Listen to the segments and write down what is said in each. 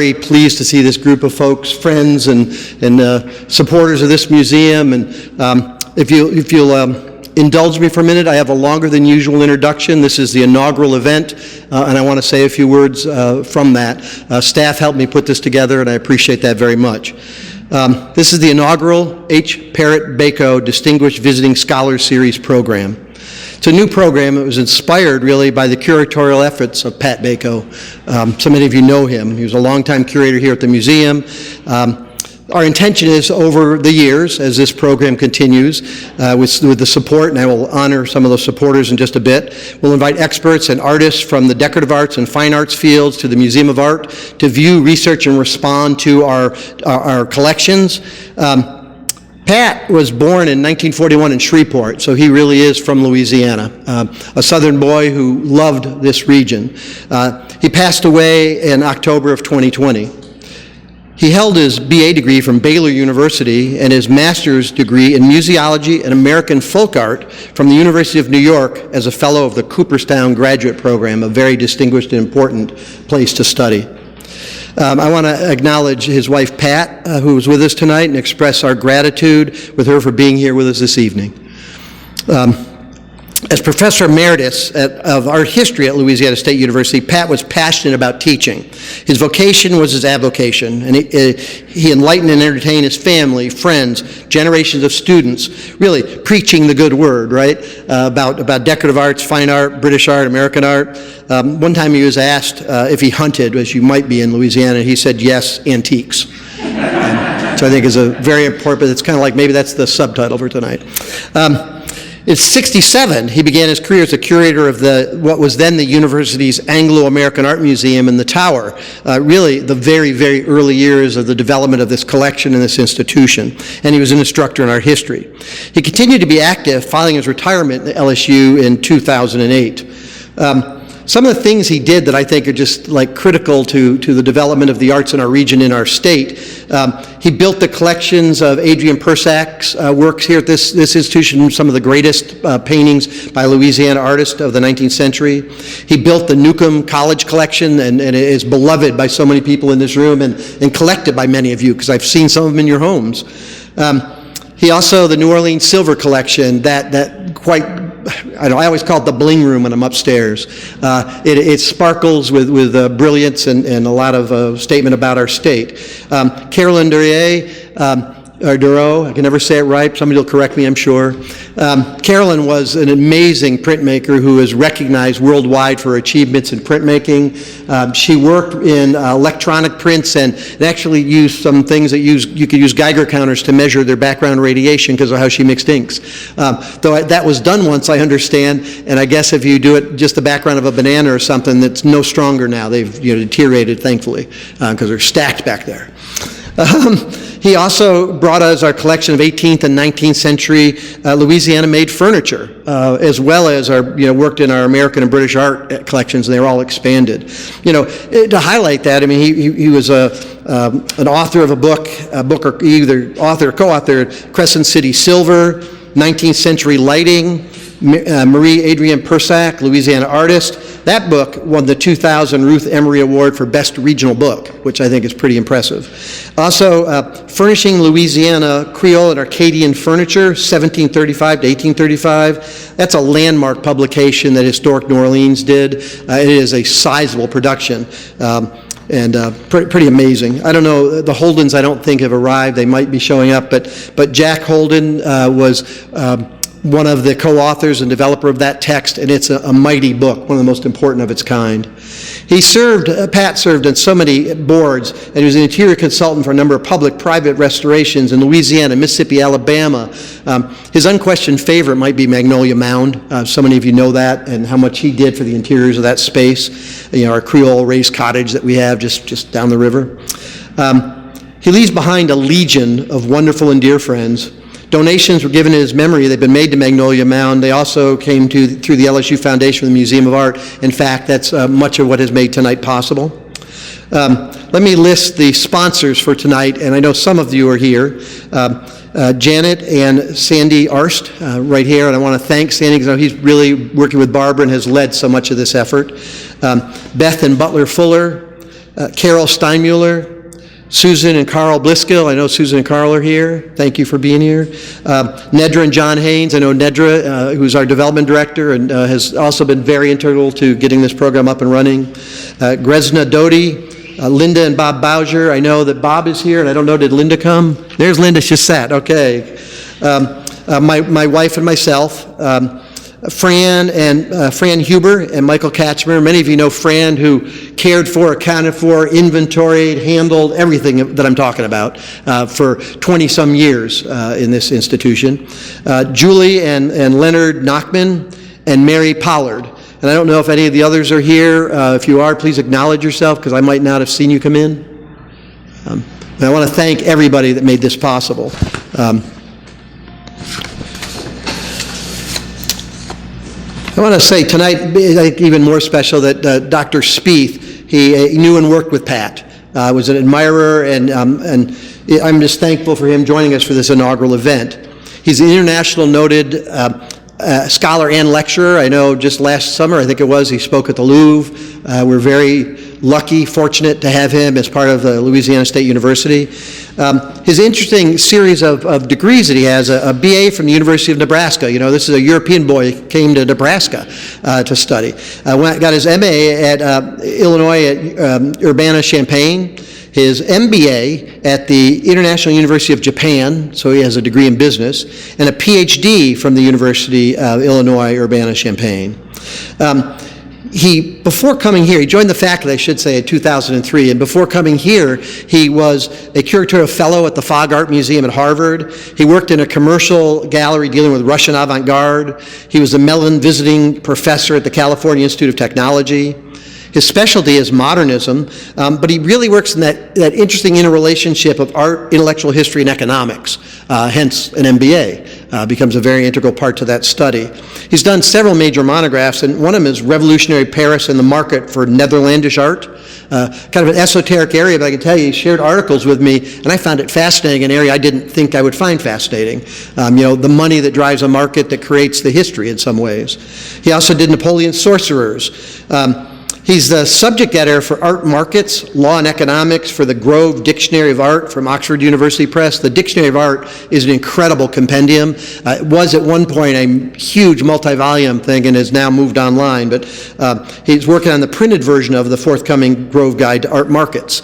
Very pleased to see this group of folks, friends and supporters of this museum. And if you'll indulge me for a minute, I have a longer than usual introduction. This is the inaugural event, and I want to say a few words from that. Staff helped me put this together, and I appreciate that very much. This is the inaugural H. Parrott Bacot Distinguished Visiting Scholars Series program. It's a new program. It was inspired really by the curatorial efforts of Pat Bacot. So many of you know him. He was a longtime curator here at the museum. Our intention is over the years, as this program continues, with the support, and I will honor some of those supporters in just a bit, we'll invite experts and artists from the decorative arts and fine arts fields to the Museum of Art to view, research, and respond to our collections. Pat was born in 1941 in Shreveport, so he really is from Louisiana, a southern boy who loved this region. He passed away in October of 2020. He held his BA degree from Baylor University and his master's degree in museology and American folk art from the University of New York as a fellow of the Cooperstown Graduate Program, a very distinguished and important place to study. I want to acknowledge his wife, Pat, who is with us tonight, and express our gratitude with her for being here with us this evening. As Professor Emeritus of Art History at Louisiana State University, Pat was passionate about teaching. His vocation was his avocation, and he enlightened and entertained his family, friends, generations of students, really preaching the good word, right, about decorative arts, fine art, British art, American art. One time he was asked if he hunted, as you might be in Louisiana, he said, yes, antiques. So I think is a very important, it's kind of like maybe that's the subtitle for tonight. At 67, he began his career as a curator of what was then the university's Anglo-American Art Museum in the Tower, really the very, very early years of the development of this collection and this institution, and he was an instructor in art history. He continued to be active following his retirement at LSU in 2008. Some of the things he did that I think are just like critical to the development of the arts in our region, in our state. He built the collections of Adrian Persac's works here at this institution, some of the greatest paintings by Louisiana artists of the 19th century. He built the Newcomb College collection, and it is beloved by so many people in this room and collected by many of you, because I've seen some of them in your homes. He also, the New Orleans Silver collection, that quite, I always call it the bling room when I'm upstairs. It sparkles with brilliance and a lot of statement about our state. Carolyn Duro, I can never say it right, somebody will correct me, I'm sure. Carolyn was an amazing printmaker who is recognized worldwide for her achievements in printmaking. She worked in electronic prints and actually used some things that you could use Geiger counters to measure their background radiation because of how she mixed inks. Though that was done once, I understand, and I guess if you do it just the background of a banana or something, that's no stronger now. They've deteriorated, thankfully, because they're stacked back there. He also brought us our collection of 18th and 19th century Louisiana-made furniture, as well as worked in our American and British art collections, and they were all expanded. To highlight that, I mean, he was an author of a book or either author or co-author, Crescent City Silver, 19th Century Lighting, Marie Adrienne Persac, Louisiana artist. That book won the 2000 Ruth Emery Award for Best Regional Book, which I think is pretty impressive. Also, Furnishing Louisiana Creole and Arcadian Furniture, 1735 to 1835. That's a landmark publication that Historic New Orleans did. It is a sizable production. And pretty amazing. I don't know, the Holdens I don't think have arrived. They might be showing up, but Jack Holden was one of the co-authors and developer of that text, and it's a mighty book, one of the most important of its kind. Pat served on so many boards, and he was an interior consultant for a number of public-private restorations in Louisiana, Mississippi, Alabama. His unquestioned favorite might be Magnolia Mound. So many of you know that, and how much he did for the interiors of that space. Our Creole raised cottage that we have just down the river. He leaves behind a legion of wonderful and dear friends. Donations were given in his memory. They've been made to Magnolia Mound. They also came through the LSU Foundation for the Museum of Art. In fact, that's much of what has made tonight possible. Let me list the sponsors for tonight, and I know some of you are here. Janet and Sandy Arst, right here, and I want to thank Sandy because he's really working with Barbara and has led so much of this effort. Beth and Butler Fuller, Carol Steinmuller, Susan and Carl Bliskill. I know Susan and Carl are here. Thank you for being here. Nedra and John Haynes. I know Nedra, who's our development director and has also been very integral to getting this program up and running. Gresna Doty, Linda and Bob Bowser. I know that Bob is here, and I don't know, did Linda come? There's Linda, she sat, okay. My wife and myself. Fran Huber and Michael Katzmer. Many of you know Fran, who cared for, accounted for, inventoried, handled everything that I'm talking about for 20-some years in this institution. Julie and Leonard Nachman and Mary Pollard. And I don't know if any of the others are here. If you are, please acknowledge yourself, because I might not have seen you come in. And I want to thank everybody that made this possible. I want to say tonight, I think even more special, that Dr. Spieth, he knew and worked with Pat, was an admirer, and I'm just thankful for him joining us for this inaugural event. He's an international noted scholar and lecturer. I know just last summer, I think it was, he spoke at the Louvre. We're very lucky, fortunate to have him as part of Louisiana State University. His interesting series of degrees that he has, a BA from the University of Nebraska. You know, this is a European boy who came to Nebraska to study. Got his MA at Illinois at Urbana-Champaign. His MBA at the International University of Japan, so he has a degree in business, and a PhD from the University of Illinois, Urbana-Champaign. Before coming here, he joined the faculty, I should say, in 2003, and before coming here, he was a curatorial fellow at the Fogg Art Museum at Harvard. He worked in a commercial gallery dealing with Russian avant-garde. He was a Mellon visiting professor at the California Institute of Technology. His specialty is modernism, but he really works in that interesting interrelationship of art, intellectual history, and economics, hence an MBA. Becomes a very integral part to that study. He's done several major monographs, and one of them is Revolutionary Paris and the Market for Netherlandish Art. Kind of an esoteric area, but I can tell you, he shared articles with me, and I found it fascinating, an area I didn't think I would find fascinating. You know, the money that drives a market that creates the history in some ways. He also did Napoleon's Sorcerers. He's the subject editor for Art Markets, Law and Economics for the Grove Dictionary of Art from Oxford University Press. The Dictionary of Art is an incredible compendium. It was at one point a huge multi-volume thing and has now moved online, but he's working on the printed version of the forthcoming Grove Guide to Art Markets,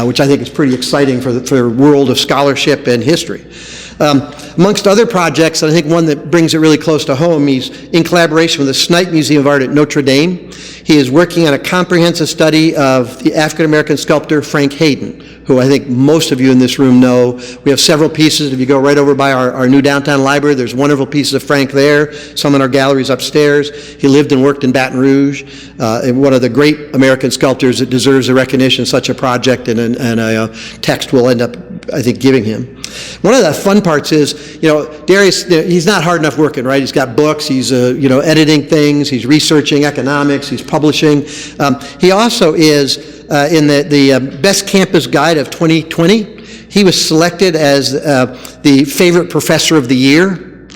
which I think is pretty exciting for the world of scholarship and history. Amongst other projects, and I think one that brings it really close to home, he's in collaboration with the Snipe Museum of Art at Notre Dame. He is working on a comprehensive study of the African-American sculptor Frank Hayden, who I think most of you in this room know. We have several pieces. If you go right over by our new downtown library, there's wonderful pieces of Frank there, some in our galleries upstairs. He lived and worked in Baton Rouge, and one of the great American sculptors that deserves the recognition such a project and a text will end up, I think, giving him. One of the fun parts is, you know, Darius, he's not hard enough working, right? He's got books, he's, editing things, he's researching economics, he's publishing. He also is in the Best Campus Guide of 2020. He was selected as the favorite professor of the year.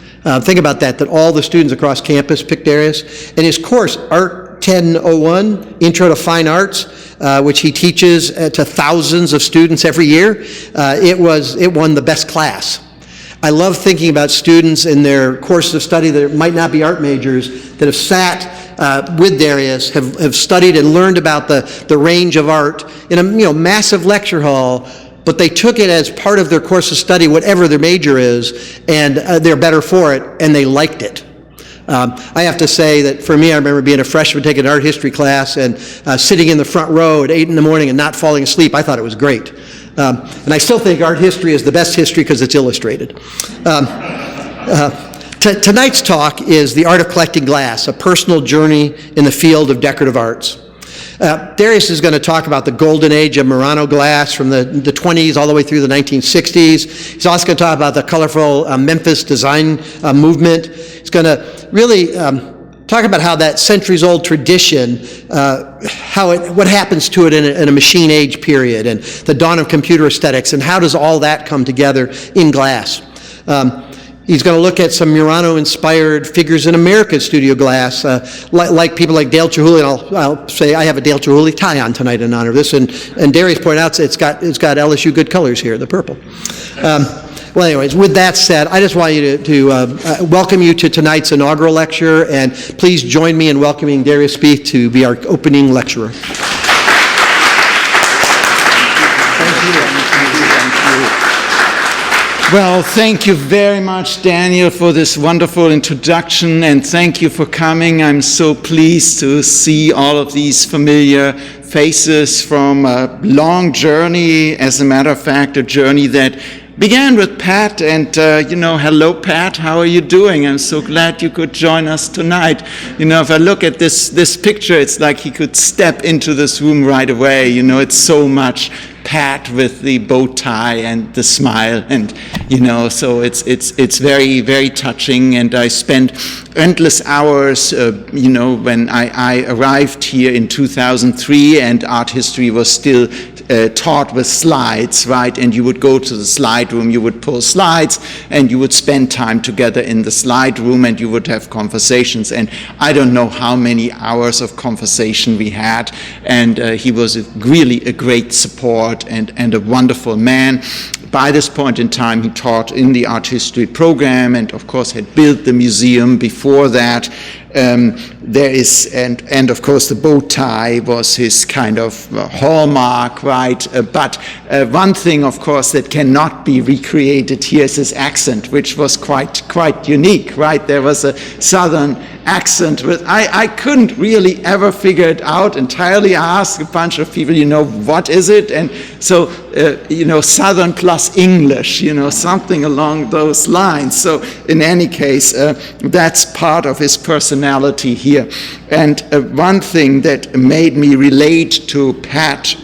Think about that all the students across campus picked Darius. And his course, Art 1001, Intro to Fine Arts, which he teaches to thousands of students every year, it won the best class. I love thinking about students in their courses of study that might not be art majors that have sat with Darius, have studied and learned about the range of art in a massive lecture hall, but they took it as part of their course of study, whatever their major is, and they're better for it, and they liked it. I have to say that for me, I remember being a freshman taking an art history class and sitting in the front row at 8 in the morning and not falling asleep. I thought it was great. And I still think art history is the best history because it's illustrated. Tonight's talk is The Art of Collecting Glass, a personal journey in the field of decorative arts. Darius is going to talk about the golden age of Murano glass from the 20s all the way through the 1960s. He's also going to talk about the colorful Memphis Design movement. He's going to really talk about how that centuries-old tradition, what happens to it in a machine age period, and the dawn of computer aesthetics, and how does all that come together in glass. He's going to look at some Murano-inspired figures in American studio glass, like people like Dale Chihuly, and I'll say I have a Dale Chihuly tie on tonight in honor of this, and Darius pointed out it's got LSU good colors here, the purple. Well, anyways, with that said, I just want you to welcome you to tonight's inaugural lecture, and please join me in welcoming Darius B to be our opening lecturer. Well, thank you very much, Daniel, for this wonderful introduction, and thank you for coming. I'm so pleased to see all of these familiar faces from a long journey. As a matter of fact, a journey that began with Pat, and hello, Pat, how are you doing? I'm so glad you could join us tonight. If I look at this picture, it's like he could step into this room right away. It's so much Pat with the bow tie and the smile, and so it's very, very touching. And I spent endless hours when I arrived here in 2003, and art history was still taught with slides, right? And you would go to the slide room, you would pull slides, and you would spend time together in the slide room, and you would have conversations. And I don't know how many hours of conversation we had, and he was really a great support and a wonderful man. By this point in time, he taught in the art history program, and of course had built the museum before that. And of course the bow tie was his kind of hallmark, right? But one thing, of course, that cannot be recreated here is his accent, which was quite unique, right? There was a southern accent with, I couldn't really ever figure it out entirely. I asked a bunch of people, what is it? And so, southern plus English, something along those lines. So in any case, that's part of his personality here. And one thing that made me relate to Pat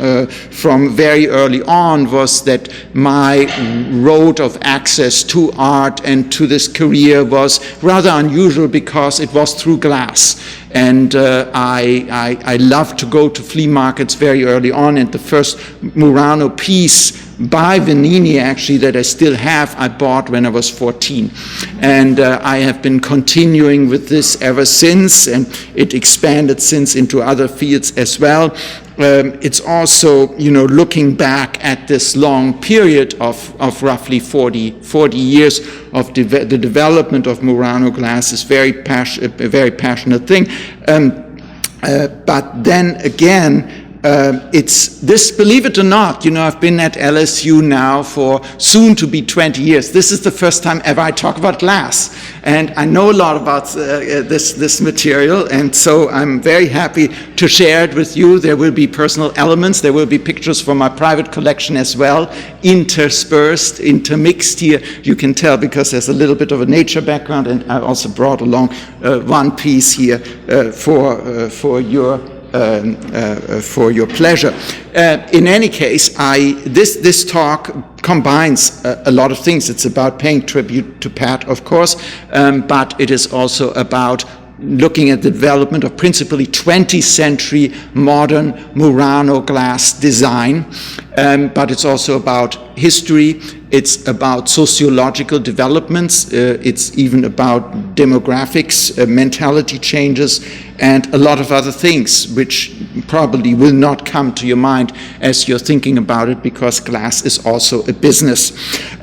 from very early on was that my road of access to art and to this career was rather unusual because it was through glass. And I loved to go to flea markets very early on, and the first Murano piece by Venini, actually, that I still have, I bought when I was 14. And I have been continuing with this ever since, and it expanded since into other fields as well. It's also, looking back at this long period of roughly 40 years of the development of Murano glass is a very passionate thing. But then again, it's this, believe it or not, I've been at LSU now for soon to be 20 years. This is the first time ever I talk about glass. And I know a lot about this material, and so I'm very happy to share it with you. There will be personal elements. There will be pictures from my private collection as well, interspaced, intermixed here. You can tell because there's a little bit of a nature background, and I also brought along one piece here for your pleasure. In any case, this talk combines a lot of things. It's about paying tribute to Pat, of course, but it is also about looking at the development of principally 20th century modern Murano glass design, but it's also about history. It's about sociological developments. It's even about demographics, mentality changes, and a lot of other things which probably will not come to your mind as you're thinking about it, because glass is also a business.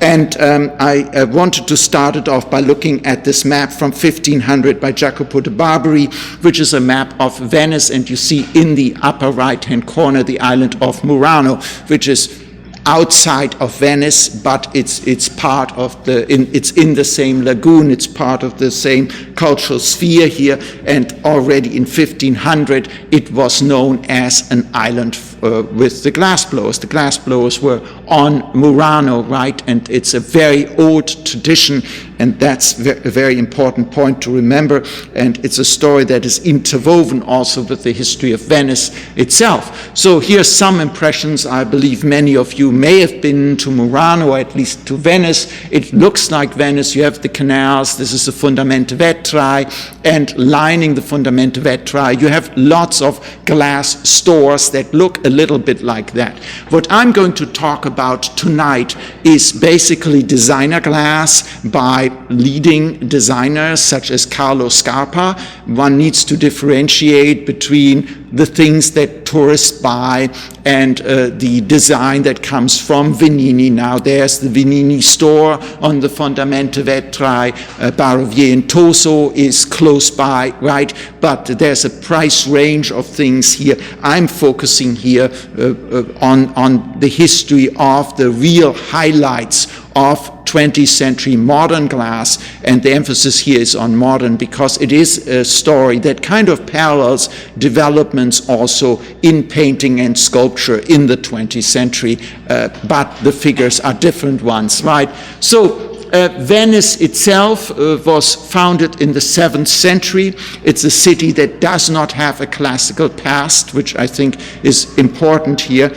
And I wanted to start it off by looking at this map from 1500 by Jacopo de Barbari, which is a map of Venice, and you see in the upper right-hand corner the island of Murano, which is outside of Venice, but it's part of it's in the same lagoon, it's part of the same cultural sphere here, and already in 1500 it was known as an island with the glassblowers. The glassblowers were on Murano, right, and it's a very old tradition, and that's a very important point to remember, and it's a story that is interwoven also with the history of Venice itself. So here's some impressions. I believe many of you may have been to Murano, or at least to Venice. It looks like Venice. You have the canals. This is the Fondamento Vetrae, and lining the Fondamento Vetrae you have lots of glass stores that look a little bit like that. What I'm going to talk about tonight is basically designer glass by leading designers such as Carlo Scarpa. One needs to differentiate between the things that tourists buy and the design that comes from Venini. Now there's the Venini store on the Fondamento Vetrai, Barovier and Toso is close by, right? But there's a price range of things here. I'm focusing here on the history of the real highlights of 20th century modern glass, and the emphasis here is on modern because it is a story that kind of parallels developments also in painting and sculpture in the 20th century, but the figures are different ones, right? So Venice itself was founded in the 7th century. It's a city that does not have a classical past, which I think is important here.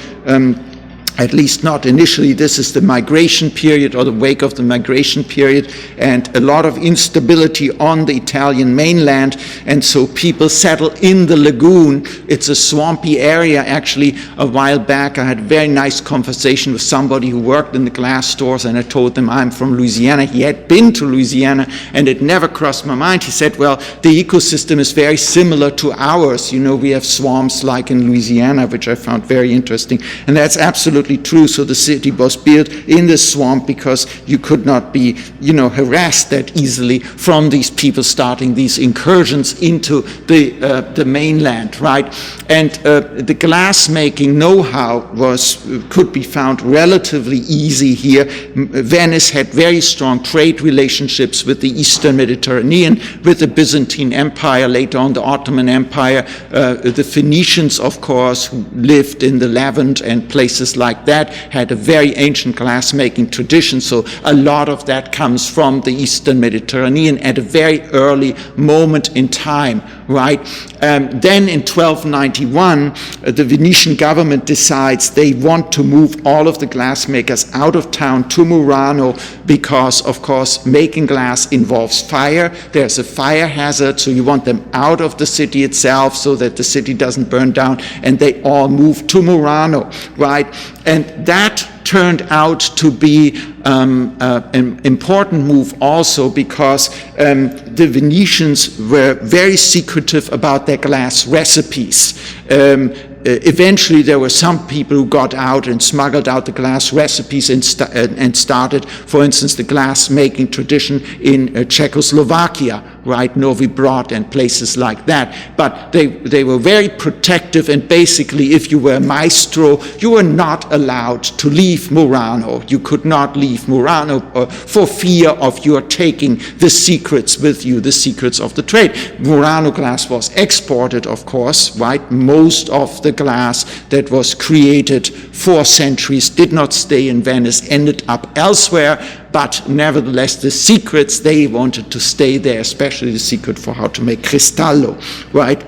At least not initially. This is the migration period or the wake of the migration period, and a lot of instability on the Italian mainland, and so people settle in the lagoon. It's a swampy area. Actually, a while back I had a very nice conversation with somebody who worked in the glass stores, and I told them I'm from Louisiana. He had been to Louisiana, and it never crossed my mind. He said, well, the ecosystem is very similar to ours. You know, we have swamps like in Louisiana, which I found very interesting, and that's absolutely true. So the city was built in the swamp because you could not be, harassed that easily from these people starting these incursions into the mainland, right? And the glass-making know-how could be found relatively easy here. Venice had very strong trade relationships with the Eastern Mediterranean, with the Byzantine Empire, later on the Ottoman Empire, the Phoenicians, of course, who lived in the Levant and places like that, had a very ancient glass-making tradition, so a lot of that comes from the Eastern Mediterranean at a very early moment in time, right? Then in 1291, the Venetian government decides they want to move all of the glassmakers out of town to Murano because, of course, making glass involves fire. There's a fire hazard, so you want them out of the city itself so that the city doesn't burn down, and they all move to Murano, right? And that turned out to be an important move also because the Venetians were very secretive about their glass recipes. Eventually there were some people who got out and smuggled out the glass recipes and started, for instance, the glass making tradition in Czechoslovakia, right, Novi Brod and places like that. But they were very protective, and basically if you were a maestro, you were not allowed to leave Murano. You could not leave Murano for fear of your taking the secrets with you, the secrets of the trade. Murano glass was exported, of course, right? Most of the glass that was created for centuries did not stay in Venice, ended up elsewhere, but nevertheless the secrets, they wanted to stay there, especially the secret for how to make cristallo, right?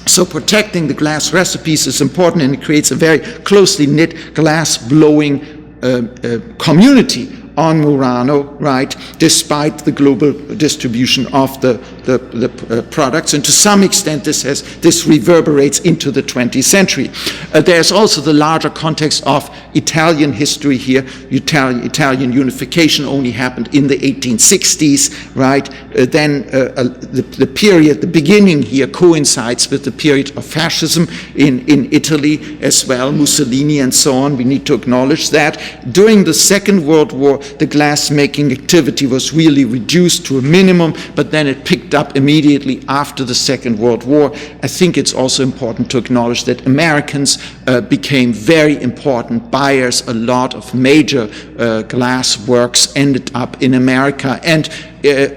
So protecting the glass recipes is important, and it creates a very closely knit glass blowing community on Murano, right, despite the global distribution of the products, and to some extent this reverberates into the 20th century. There's also the larger context of Italian history here. Italian unification only happened in the 1860s, right? Then the period, the beginning here coincides with the period of fascism in Italy as well, Mussolini and so on. We need to acknowledge that. During the Second World War, the glass-making activity was really reduced to a minimum, but then it picked up immediately after the Second World War. I think it's also important to acknowledge that Americans became very important buyers. A lot of major glass works ended up in America, and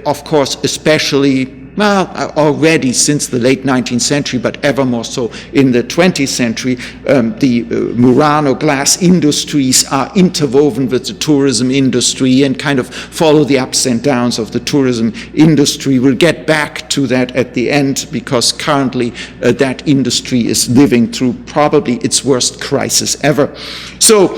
of course, especially already since the late 19th century, but ever more so in the 20th century, the Murano glass industries are interwoven with the tourism industry and kind of follow the ups and downs of the tourism industry. We'll get back to that at the end, because currently that industry is living through probably its worst crisis ever. So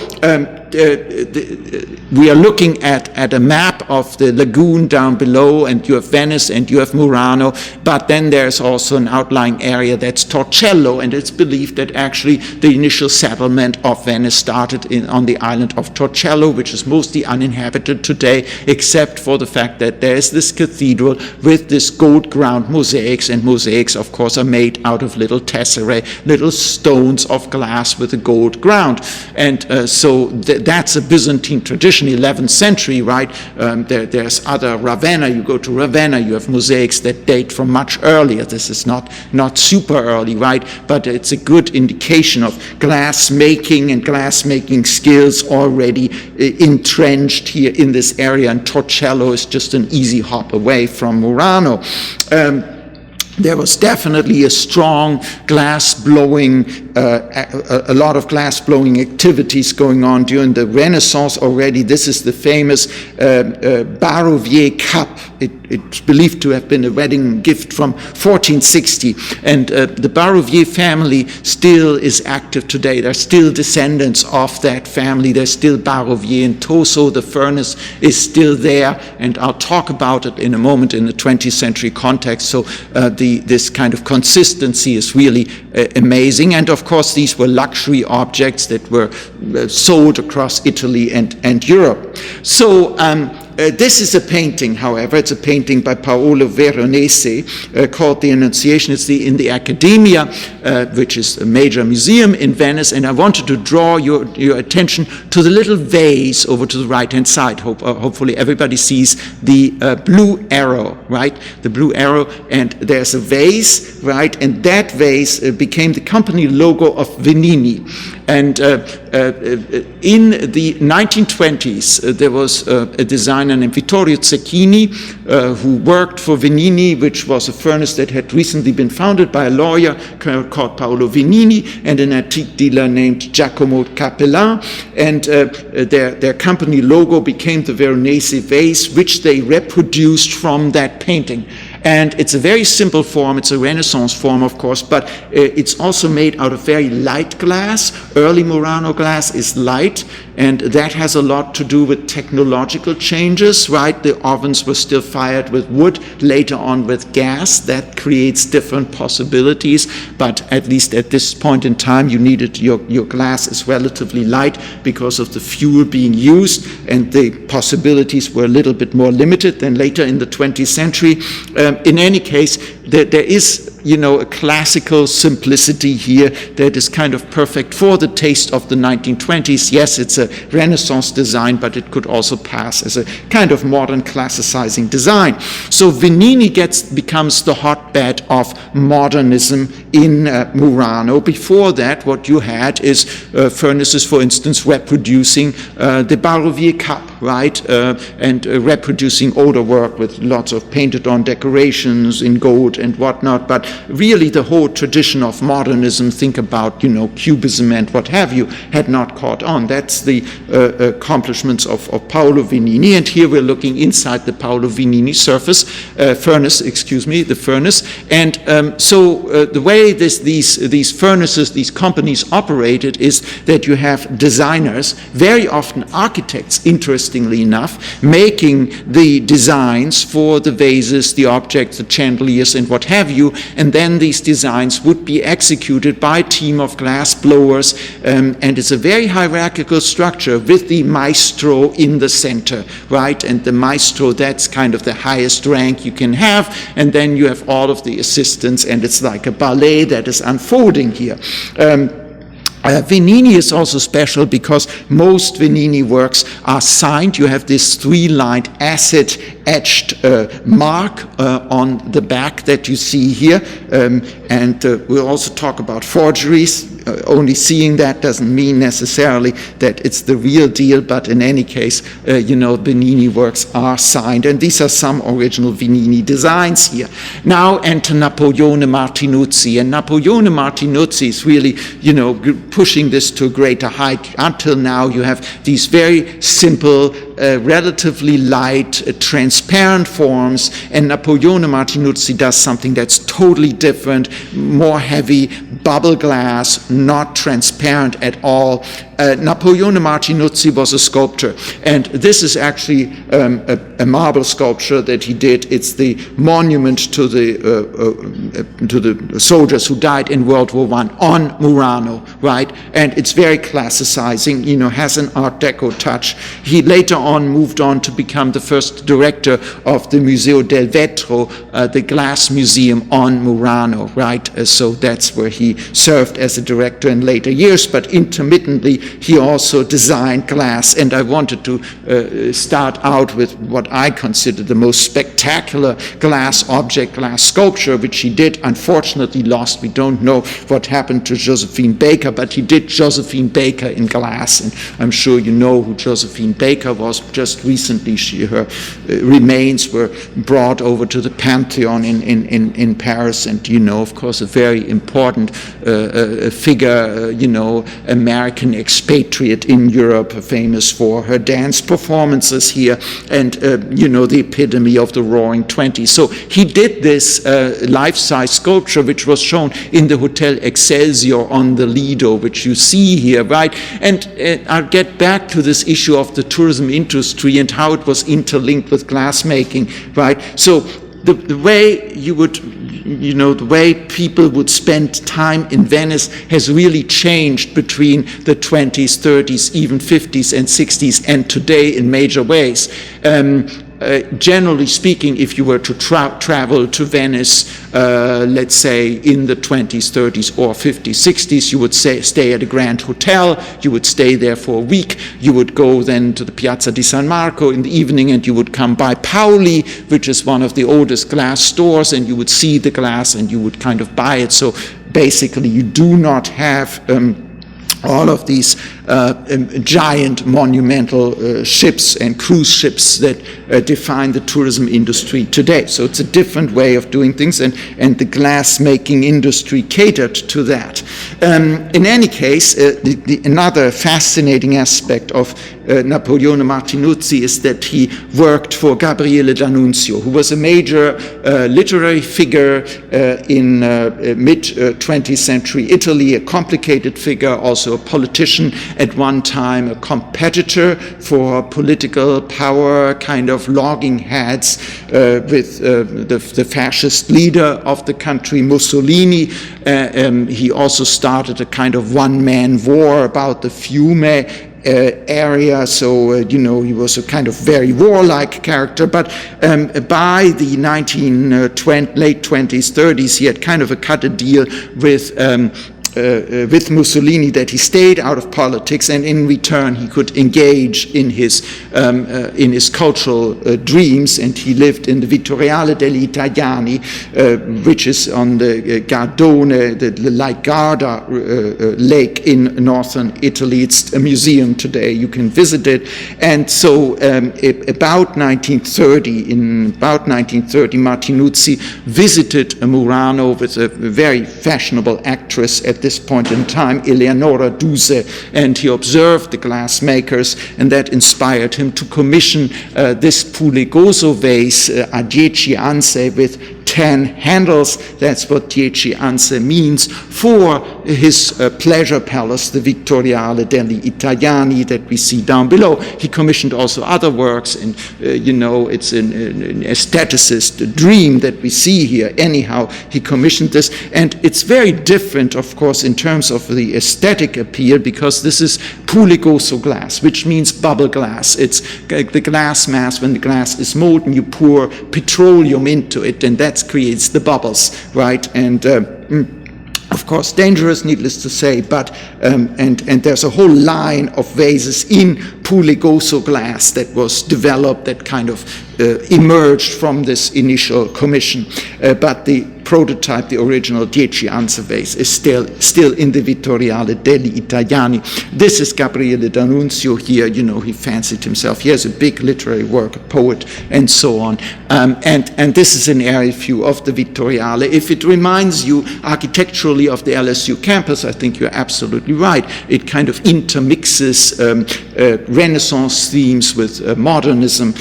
we are looking at a map of the lagoon down below, and you have Venice and you have Murano, but then there's also an outlying area that's Torcello, and it's believed that actually the initial settlement of Venice started on the island of Torcello, which is mostly uninhabited today, except for the fact that there's this cathedral with this gold ground mosaics, and mosaics, of course, are made out of little tesserae, little stones of glass with a gold ground. And so that's a Byzantine tradition, 11th century, right? There's other Ravenna. You go to Ravenna, you have mosaics that date from much earlier. This is not super early, right? But it's a good indication of glass making and glass making skills already entrenched here in this area. And Torcello is just an easy hop away from Murano. There was definitely a strong glass blowing, a lot of glass blowing activities going on during the Renaissance already. This is the famous Barovier cup. It's believed to have been a wedding gift from 1460. And the Barovier family still is active today. There are still descendants of that family. There's still Barovier and Toso. The furnace is still there. And I'll talk about it in a moment in the 20th century context. So this kind of consistency is really amazing. And of course, these were luxury objects that were sold across Italy and Europe. So this is a painting, however. It's a painting by Paolo Veronese called The Annunciation. It's in the Accademia, which is a major museum in Venice. And I wanted to draw your attention to the little vase over to the right-hand side. Hopefully everybody sees the blue arrow, right? The blue arrow. And there's a vase, right? And that vase became the company logo of Venini. And in the 1920s, there was a designer named Vittorio Zecchini who worked for Venini, which was a furnace that had recently been founded by a lawyer called Paolo Venini and an antique dealer named Giacomo Capellan. And their company logo became the Veronese vase, which they reproduced from that painting. And it's a very simple form. It's a Renaissance form, of course, but it's also made out of very light glass. Early Murano glass is light, and that has a lot to do with technological changes, right? The ovens were still fired with wood, later on with gas. That creates different possibilities, but at least at this point in time, you needed your glass is relatively light because of the fuel being used, and the possibilities were a little bit more limited than later in the 20th century. In any case, there is, a classical simplicity here that is kind of perfect for the taste of the 1920s. Yes, it's a Renaissance design, but it could also pass as a kind of modern classicizing design. So Venini becomes the hotbed of modernism in Murano. Before that, what you had is furnaces, for instance, reproducing the Barovier cup, right? And reproducing older work with lots of painted on decorations in gold and whatnot. But really the whole tradition of modernism, think about, Cubism and what have you, had not caught on. That's the accomplishments of Paolo Venini. And here we're looking inside the Paolo Venini furnace. And so the way these furnaces, these companies operated is that you have designers, very often architects, interestingly enough, making the designs for the vases, the objects, the chandeliers, and what have you, and then these designs would be executed by a team of glass blowers, and it's a very hierarchical structure with the maestro in the center, right? And the maestro, that's kind of the highest rank you can have, and then you have all of the assistants, and it's like a ballet that is unfolding here. Venini is also special because most Venini works are signed. You have this three-lined acid-etched mark on the back that you see here. And we'll also talk about forgeries. Only seeing that doesn't mean necessarily that it's the real deal, but in any case, Venini works are signed. And these are some original Venini designs here. Now enter Napoleone Martinuzzi. And Napoleone Martinuzzi is really, pushing this to a greater height. Until now, you have these very simple, relatively light, transparent forms, and Napoleone Martinuzzi does something that's totally different, more heavy, bubble glass, not transparent at all, Napoleone Martinuzzi was a sculptor, and this is actually a marble sculpture that he did. It's the monument to the soldiers who died in World War I on Murano, right? And it's very classicizing, has an Art Deco touch. He later on moved on to become the first director of the Museo del Vetro, the glass museum on Murano, right? So that's where he served as a director in later years, but intermittently he also designed glass. And I wanted to start out with what I consider the most spectacular glass object, glass sculpture, which he did, unfortunately lost. We don't know what happened to Josephine Baker, but he did Josephine Baker in glass, and I'm sure you know who Josephine Baker was. Just recently her remains were brought over to the Pantheon in Paris, and of course, a very important figure, American expatriate in Europe, famous for her dance performances here, and the epitome of the Roaring Twenties. So he did this life-size sculpture, which was shown in the Hotel Excelsior on the Lido, which you see here, right? And I'll get back to this issue of the tourism industry and how it was interlinked with glassmaking, right? So the way you would, the way people would spend time in Venice has really changed between the 20s, 30s, even 50s and 60s, and today in major ways. Generally speaking, if you were to travel to Venice, let's say in the 20s, 30s, or 50s, 60s, you would stay at a Grand Hotel, you would stay there for a week, you would go then to the Piazza di San Marco in the evening, and you would come by Paoli, which is one of the oldest glass stores, and you would see the glass and you would kind of buy it. So basically you do not have all of these giant monumental ships and cruise ships that define the tourism industry today. So it's a different way of doing things, and the glass-making industry catered to that. In any case, another fascinating aspect of Napoleone Martinuzzi is that he worked for Gabriele D'Annunzio, who was a major literary figure in mid-20th century Italy, a complicated figure, also a politician, at one time a competitor for political power, kind of logging heads with the fascist leader of the country, Mussolini. He also started a kind of one-man war about the Fiume area, so he was a kind of very warlike character, but by the late 20s, 30s, he had kind of cut a deal with Mussolini that he stayed out of politics, and in return he could engage in his cultural dreams, and he lived in the Vittoriale degli Italiani, which is on the Gardone, the Lake Garda lake in northern Italy. It's a museum today, you can visit it. And so about 1930, Martinuzzi visited Murano with a very fashionable actress at this point in time, Eleonora Duse, and he observed the glassmakers, and that inspired him to commission this Pulegoso vase, a 10 anse, with 10 handles. That's what 10 anse means, for his pleasure palace, the Vittoriale degli Italiani, that we see down below. He commissioned also other works, and it's an aestheticist dream that we see here. Anyhow, he commissioned this, and it's very different, of course, in terms of the aesthetic appeal, because this is Pulegoso glass, which means bubble glass. It's the glass mass. When the glass is molten, you pour petroleum into it, and that creates the bubbles, right? And of course, dangerous, needless to say, but and there's a whole line of vases in Pulegoso glass that was developed, that kind of emerged from this initial commission. But the prototype, the original 10 anse vase, is still in the Vittoriale degli Italiani. This is Gabriele D'Annunzio here. He fancied himself. He has a big literary work, a poet, and so on. And this is an aerial view of the Vittoriale. If it reminds you architecturally of the LSU campus, I think you're absolutely right. It kind of intermixes Renaissance themes with modernism,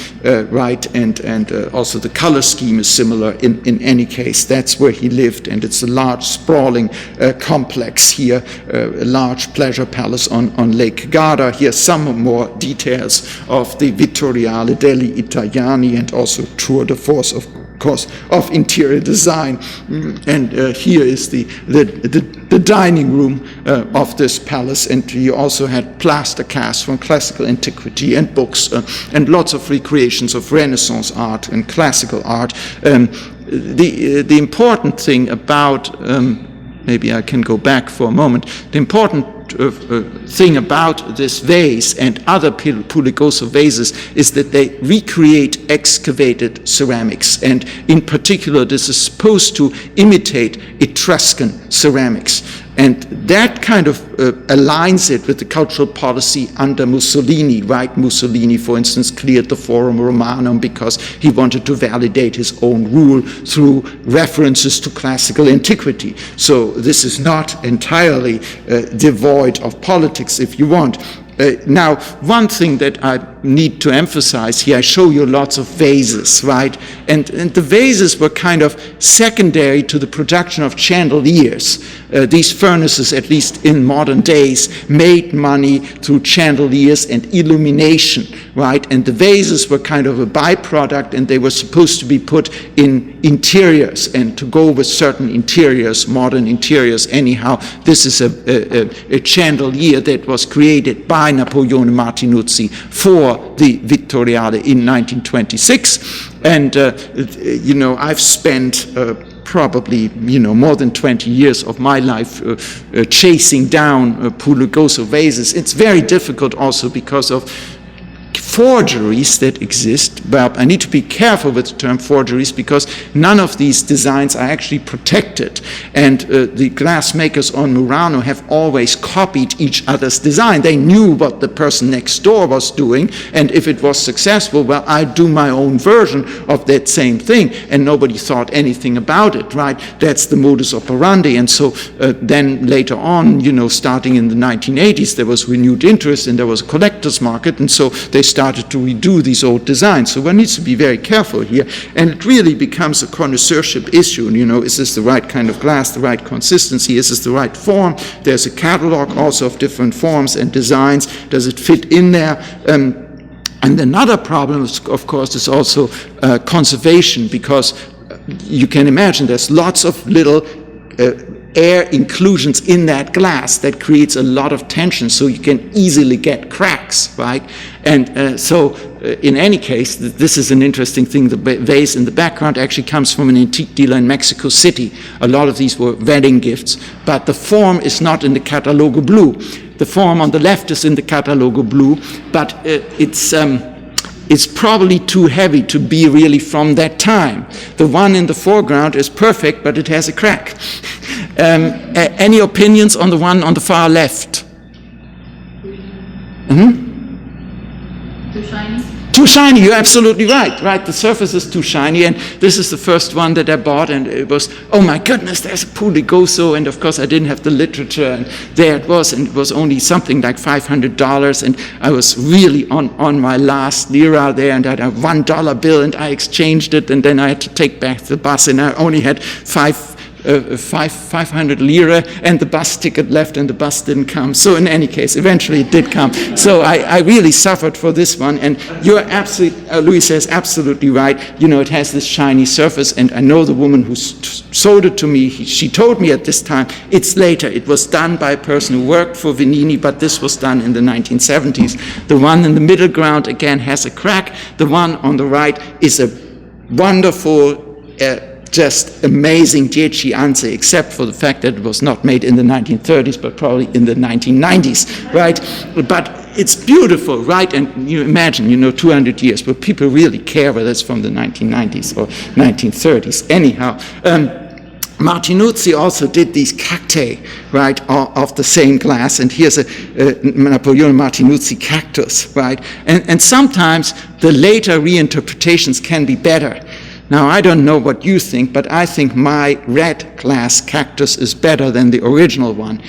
right? And also the color scheme is similar in any case. That's that's where he lived, and it's a large, sprawling complex here, a large pleasure palace on Lake Garda. Here some more details of the Vittoriale degli Italiani and also tour de force, of course, of interior design. And here is the dining room of this palace, and you also had plaster casts from classical antiquity and books and lots of recreations of Renaissance art and classical art. The important thing about, maybe I can go back for a moment, the important thing about this vase and other Pugliese vases is that they recreate excavated ceramics, and in particular this is supposed to imitate Etruscan ceramics. And that kind of aligns it with the cultural policy under Mussolini, right? Mussolini, for instance, cleared the Forum Romanum because he wanted to validate his own rule through references to classical antiquity. So this is not entirely devoid of politics, if you want. Now, one thing that I need to emphasize here, I show you lots of vases, right? And the vases were kind of secondary to the production of chandeliers. These furnaces, at least in modern days, made money through chandeliers and illumination, right? And the vases were kind of a byproduct, and they were supposed to be put in interiors and to go with certain interiors, modern interiors. Anyhow, this is a chandelier that was created by Napoleone Martinuzzi for the Vittoriale in 1926. And, I've spent probably, more than 20 years of my life chasing down Pugliese vases. It's very difficult also because of forgeries that exist. Well, I need to be careful with the term forgeries because none of these designs are actually protected, and the glass makers on Murano have always copied each other's design. They knew what the person next door was doing, and if it was successful, well, I'd do my own version of that same thing, and nobody thought anything about it, right? That's the modus operandi. And so then later on, starting in the 1980s, there was renewed interest and there was a collector's market, and so they started to redo these old designs. So one needs to be very careful here, and it really becomes a connoisseurship issue. Is this the right kind of glass, the right consistency? Is this the right form? There's a catalog also of different forms and designs. Does it fit in there? And another problem, of course, is also conservation, because you can imagine there's lots of little air inclusions in that glass that creates a lot of tension, so you can easily get cracks, right? And so in any case, this is an interesting thing. The vase in the background actually comes from an antique dealer in Mexico City. A lot of these were wedding gifts, but the form is not in the Catalogo Blu. The form on the left is in the Catalogo Blu, but it's probably too heavy to be really from that time. The one in the foreground is perfect, but it has a crack. Any opinions on the one on the far left? Too shiny? Too shiny, you're absolutely right. Right, the surface is too shiny, and this is the first one that I bought, and it was, oh my goodness, there's a Pugliese, and of course I didn't have the literature, and there it was, and it was only something like $500, and I was really on my last lira there, and I had a $1 bill, and I exchanged it, and then I had to take back the bus, and I only had 500 lira, and the bus ticket left, and the bus didn't come. So in any case, eventually it did come. So I really suffered for this one, and you're absolutely, Louis says absolutely right. It has this shiny surface, and I know the woman who sold it to me. She told me at this time, it's later. It was done by a person who worked for Venini, but this was done in the 1970s. The one in the middle ground, again, has a crack. The one on the right is a wonderful, just amazing 10 anze, except for the fact that it was not made in the 1930s, but probably in the 1990s, right? But it's beautiful, right? And you imagine, 200 years, but people really care whether it's from the 1990s or 1930s. Anyhow, Martinuzzi also did these cacti, right, of the same glass, and here's a Napoleone Martinuzzi cactus, right? And sometimes the later reinterpretations can be better. Now, I don't know what you think, but I think my red glass cactus is better than the original one.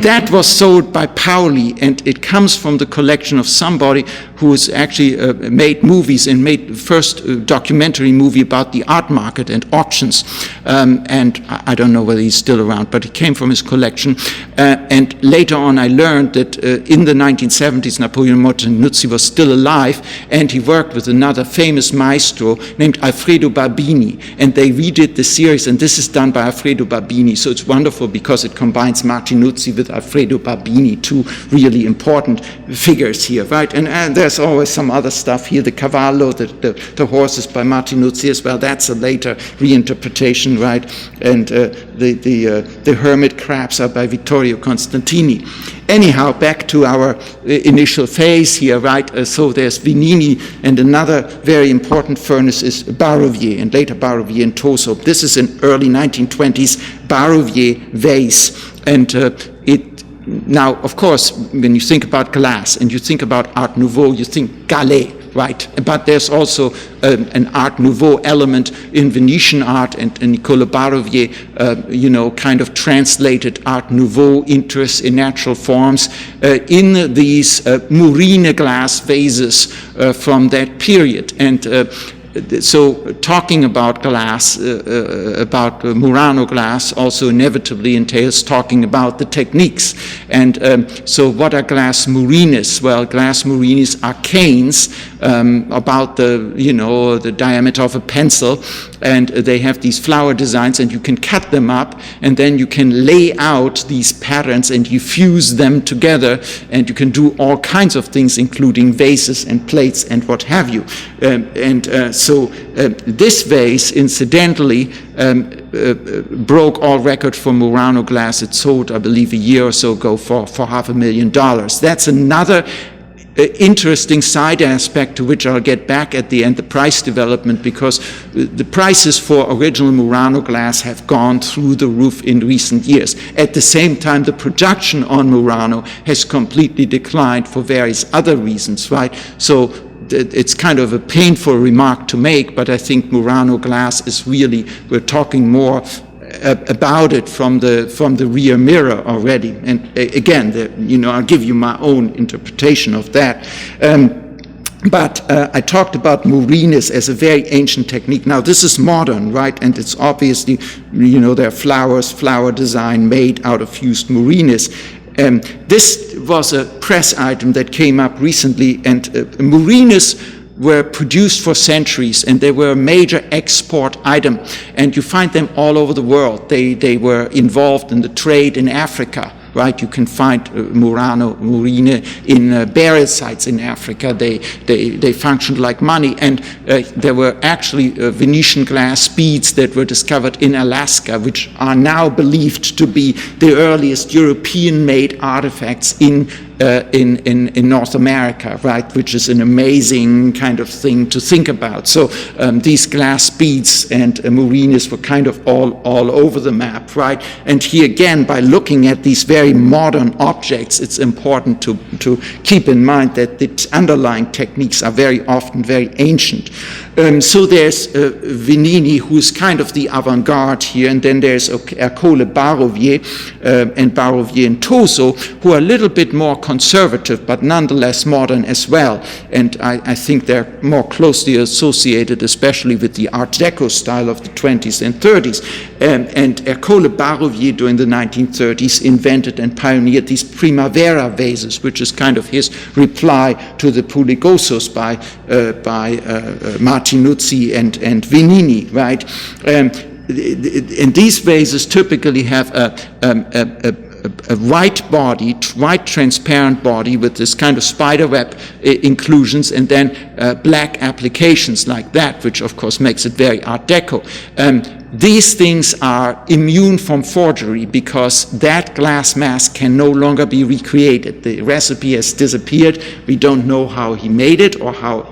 that was sold by Pauli, and it comes from the collection of somebody who has actually made movies and made the first documentary movie about the art market and auctions. And I don't know whether he's still around, but it came from his collection. And later on I learned that in the 1970s Napoleon Martinuzzi was still alive, and he worked with another famous maestro named Alfredo Barbini, and they redid the series, and this is done by Alfredo Barbini, so it's wonderful because it combines Martinuzzi with Alfredo Barbini, two really important figures here, right? And there's always some other stuff here, the Cavallo, the horses by Martinuzzi as well, that's a later reinterpretation, right? And the hermit crabs are by Vittorio Constantini. Anyhow, back to our initial phase here, right? So there's Vinini, and another very important furnace is Barovier, and later Barovier and Toso. This is an early 1920s Barovier vase, and now, of course, when you think about glass and you think about Art Nouveau, you think Gallet, right? But there's also an Art Nouveau element in Venetian art, and Niccolo Barovier, kind of translated Art Nouveau interest in natural forms in these Murine glass vases from that period. And so talking about glass, about Murano glass, also inevitably entails talking about the techniques. And so what are glass murines? Well, glass murines are canes about the diameter of a pencil, and they have these flower designs, and you can cut them up, and then you can lay out these patterns and you fuse them together, and you can do all kinds of things, including vases and plates and what have you. So this vase, incidentally, broke all records for Murano glass. It sold, I believe, a year or so ago for $500,000. That's another interesting side aspect to which I'll get back at the end, the price development, because the prices for original Murano glass have gone through the roof in recent years. At the same time, the production on Murano has completely declined for various other reasons, right? So it's kind of a painful remark to make, but I think Murano glass is really, we're talking more about it from the rear mirror already. And again, I'll give you my own interpretation of that. But I talked about murines as a very ancient technique. Now, this is modern, right? And it's obviously, there are flowers, flower design made out of fused murines. This was a press item that came up recently, and murines were produced for centuries, and they were a major export item, and you find them all over the world. They were involved in the trade in Africa, right? You can find murine in burial sites in Africa. They functioned like money, and there were actually Venetian glass beads that were discovered in Alaska, which are now believed to be the earliest European-made artifacts in North America, right, which is an amazing kind of thing to think about. So these glass beads and murines were kind of all over the map, right? And here again, by looking at these very modern objects, it's important to keep in mind that the underlying techniques are very often very ancient. So there's Vinini, who's kind of the avant-garde here, and then there's Ercole Barovier and Barovier and Toso, who are a little bit more conservative, but nonetheless modern as well. And I think they're more closely associated, especially with the Art Deco style of the 20s and 30s. And Ercole Barovier, during the 1930s, invented and pioneered these primavera vases, which is kind of his reply to the Puligosos by Martinuzzi and Vinini, right? And these vases typically have a white body, white transparent body with this kind of spiderweb inclusions, and then black applications like that, which of course makes it very Art Deco. These things are immune from forgery because that glass mask can no longer be recreated. The recipe has disappeared. We don't know how he made it or how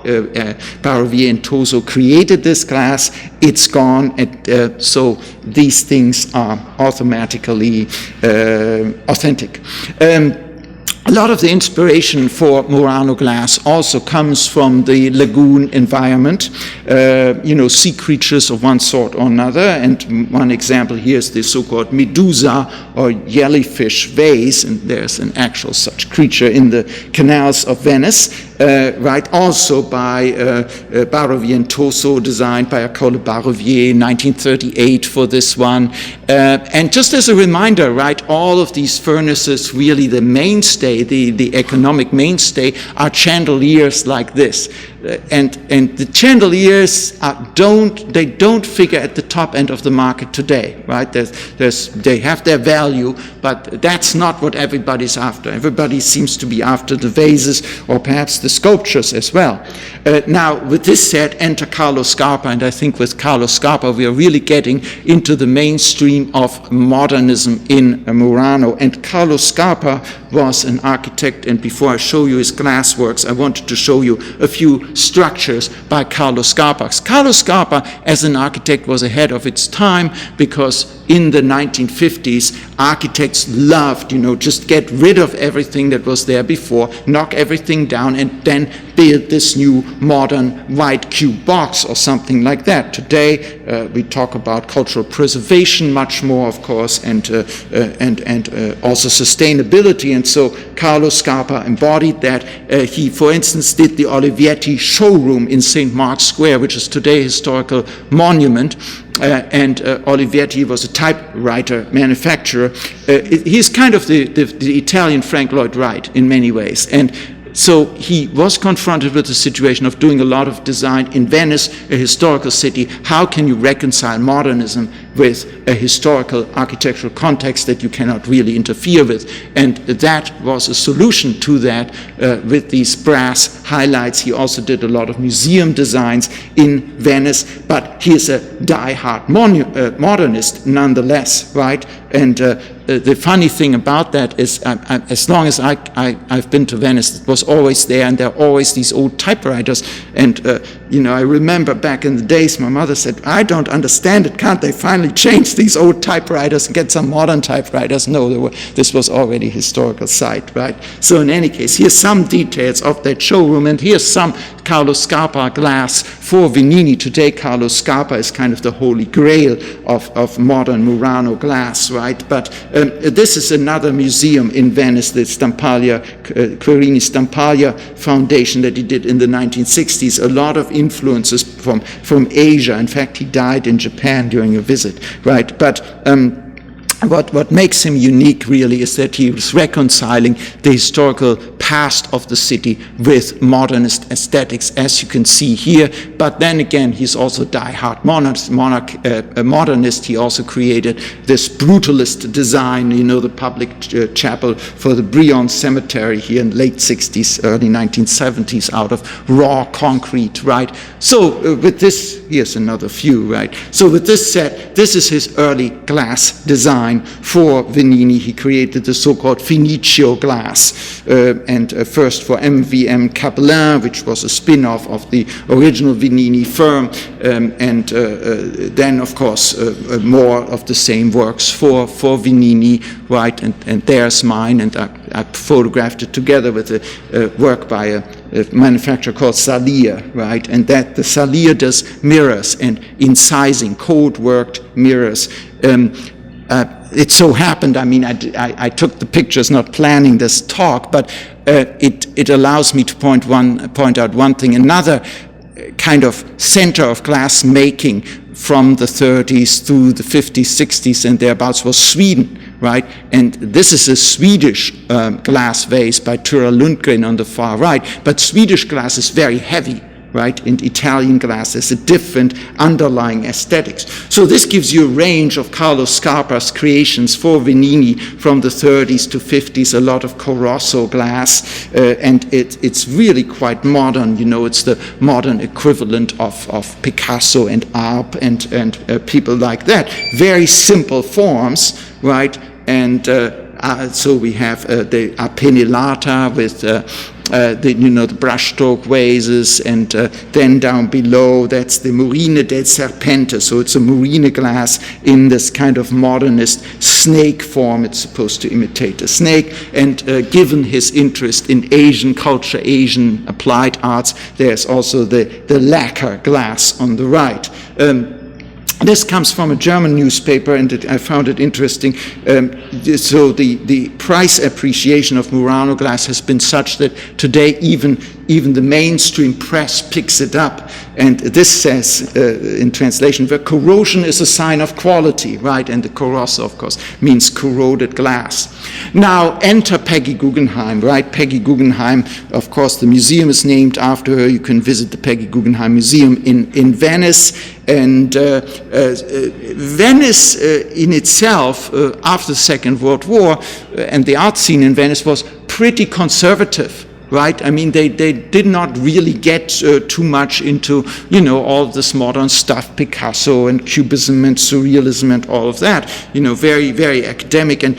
Barovier and Toso created this glass. It's gone, and so these things are automatically authentic. a lot of the inspiration for Murano glass also comes from the lagoon environment, sea creatures of one sort or another. And one example here is the so-called Medusa or jellyfish vase, and there's an actual such creature in the canals of Venice. Also by Barovier and Toso, designed by Carlo Barovier, 1938 for this one. And just as a reminder, right, all of these furnaces, really the mainstay, the economic mainstay, are chandeliers like this. And the chandeliers don't figure at the top end of the market today, right? They have their value, but that's not what everybody's after. Everybody seems to be after the vases or perhaps the sculptures as well. Now, with this said, enter Carlo Scarpa, and I think with Carlo Scarpa we are really getting into the mainstream of modernism in Murano. And Carlo Scarpa was an architect, and before I show you his glass works, I wanted to show you a few structures by Carlo Scarpa. Carlo Scarpa, as an architect, was ahead of its time because in the 1950s, architects loved, just get rid of everything that was there before, knock everything down, and then build this new modern white cube box or something like that. Today, we talk about cultural preservation much more, of course, and also sustainability. And so Carlo Scarpa embodied that. He, for instance, did the Olivetti showroom in St. Mark's Square, which is today a historical monument. And Olivetti was a typewriter manufacturer. He's kind of the Italian Frank Lloyd Wright in many ways. And so he was confronted with the situation of doing a lot of design in Venice, a historical city. How can you reconcile modernism with a historical architectural context that you cannot really interfere with? And that was a solution to that with these brass highlights. He also did a lot of museum designs in Venice, but he is a die-hard modernist nonetheless, right? And the funny thing about that is, as long as I've been to Venice, it was always there, and there are always these old typewriters. And I remember back in the days, my mother said, "I don't understand it. Can't they finally change these old typewriters and get some modern typewriters?" No, this was already a historical site, right? So in any case, here's some details of that showroom, and here's some Carlo Scarpa glass for Venini. Today, Carlo Scarpa is kind of the holy grail of modern Murano glass, right? But this is another museum in Venice, the Stampala Quirini Stampala Foundation that he did in the 1960s. A lot of influences from Asia. In fact, he died in Japan during a visit, right? But what makes him unique really is that he was reconciling the historical past of the city with modernist aesthetics, as you can see here. But then again, he's also a die-hard modernist. He also created this brutalist design, the public chapel for the Brion Cemetery here in late 60s, early 1970s, out of raw concrete, right? So with this, here's another view, right? So with this said, this is his early glass design for Venini. He created the so-called Finicio glass, and first for MVM Capelin, which was a spin-off of the original Venini firm, and then, of course, more of the same works for Venini, right? And there's mine, and I photographed it together with a work by a manufacturer called Salia, right? And that the Salia does mirrors and incising, cold-worked mirrors. It so happened, I took the pictures not planning this talk, but it allows me to point out one thing. Another kind of center of glass making from the 30s through the 50s, 60s, and thereabouts was Sweden, right? And this is a Swedish glass vase by Tura Lundgren on the far right, but Swedish glass is very heavy, right? And Italian glass has a different underlying aesthetics. So this gives you a range of Carlo Scarpa's creations for Venini from the 30s to 50s, a lot of Corosso glass, and it's really quite modern. It's the modern equivalent of Picasso and Arp and people like that. Very simple forms, right? And so we have the Apennellata with the brushstroke vases, and then down below, that's the Murine del Serpente, so it's a Murine glass in this kind of modernist snake form. It's supposed to imitate a snake, and given his interest in Asian culture, Asian applied arts, there's also the lacquer glass on the right. This comes from a German newspaper, and I found it interesting. So the price appreciation of Murano glass has been such that today even the mainstream press picks it up. And this says, in translation, where corrosion is a sign of quality, right? And the corroso, of course, means corroded glass. Now enter Peggy Guggenheim, right? Peggy Guggenheim, of course, the museum is named after her. You can visit the Peggy Guggenheim Museum in Venice. And Venice in itself, after the Second World War, and the art scene in Venice was pretty conservative. Right? I mean, they did not really get too much into, all this modern stuff, Picasso and Cubism and Surrealism and all of that, very, very academic. And,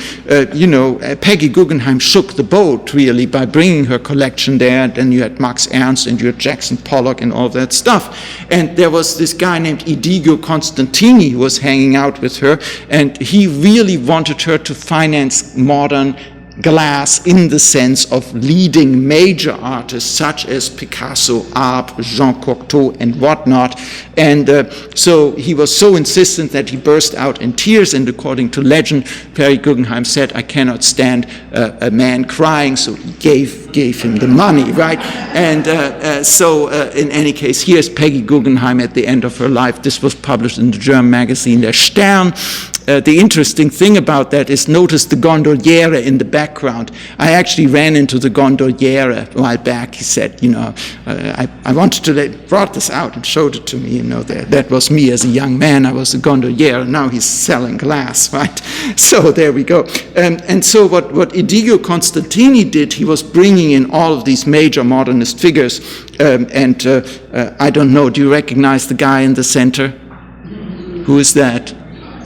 Peggy Guggenheim shook the boat, really, by bringing her collection there. And then you had Max Ernst and you had Jackson Pollock and all that stuff. And there was this guy named Eduardo Constantini who was hanging out with her, and he really wanted her to finance modern glass in the sense of leading major artists such as Picasso, Arp, Jean Cocteau, and whatnot. And so he was so insistent that he burst out in tears, and according to legend, Peggy Guggenheim said, "I cannot stand a man crying," so he gave him the money, right? And so in any case, here's Peggy Guggenheim at the end of her life. This was published in the German magazine Der Stern. The interesting thing about that is, notice the gondoliere in the background. I actually ran into the gondoliere a while back. He said, I wanted to brought this out and showed it to me. That was me as a young man. I was a gondoliere. Now he's selling glass, right? So there we go. And so what Eduardo Constantini did, he was bringing in all of these major modernist figures. I don't know, do you recognize the guy in the center? Who is that?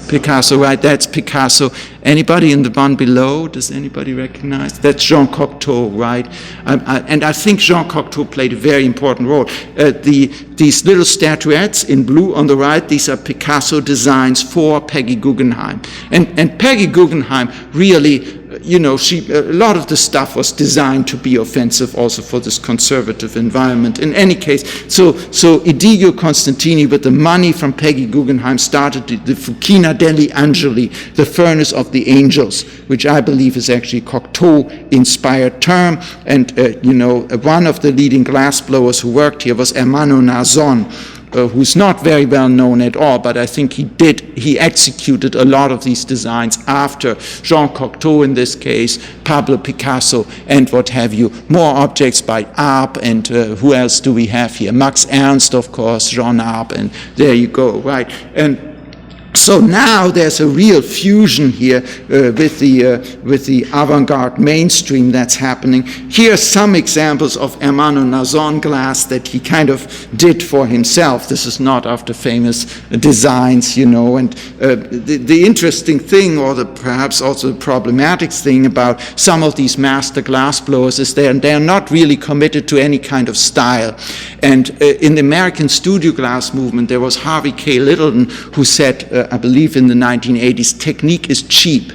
Picasso, right? That's Picasso. Anybody in the one below? Does anybody recognize? That's Jean Cocteau, right? And I think Jean Cocteau played a very important role. These little statuettes in blue on the right, these are Picasso designs for Peggy Guggenheim. And Peggy Guggenheim really, a lot of the stuff was designed to be offensive also for this conservative environment. In any case, so Eduardo Constantini, with the money from Peggy Guggenheim, started the Fucina degli Angeli, the furnace of the angels, which I believe is actually a Cocteau-inspired term. And, one of the leading glassblowers who worked here was Emanuele Nazon, who's not very well known at all, but I think he executed a lot of these designs after Jean Cocteau in this case, Pablo Picasso, and what have you. More objects by Arp, and who else do we have here? Max Ernst, of course, Jean Arp, and there you go, right? And so now there's a real fusion here with the avant-garde mainstream that's happening. Here are some examples of Emanuele Nazon glass that he kind of did for himself. This is not after famous designs, and the interesting thing, or perhaps also the problematic thing about some of these master glass blowers is they're not really committed to any kind of style. And in the American studio glass movement, there was Harvey K. Littleton who said, I believe in the 1980s, technique is cheap.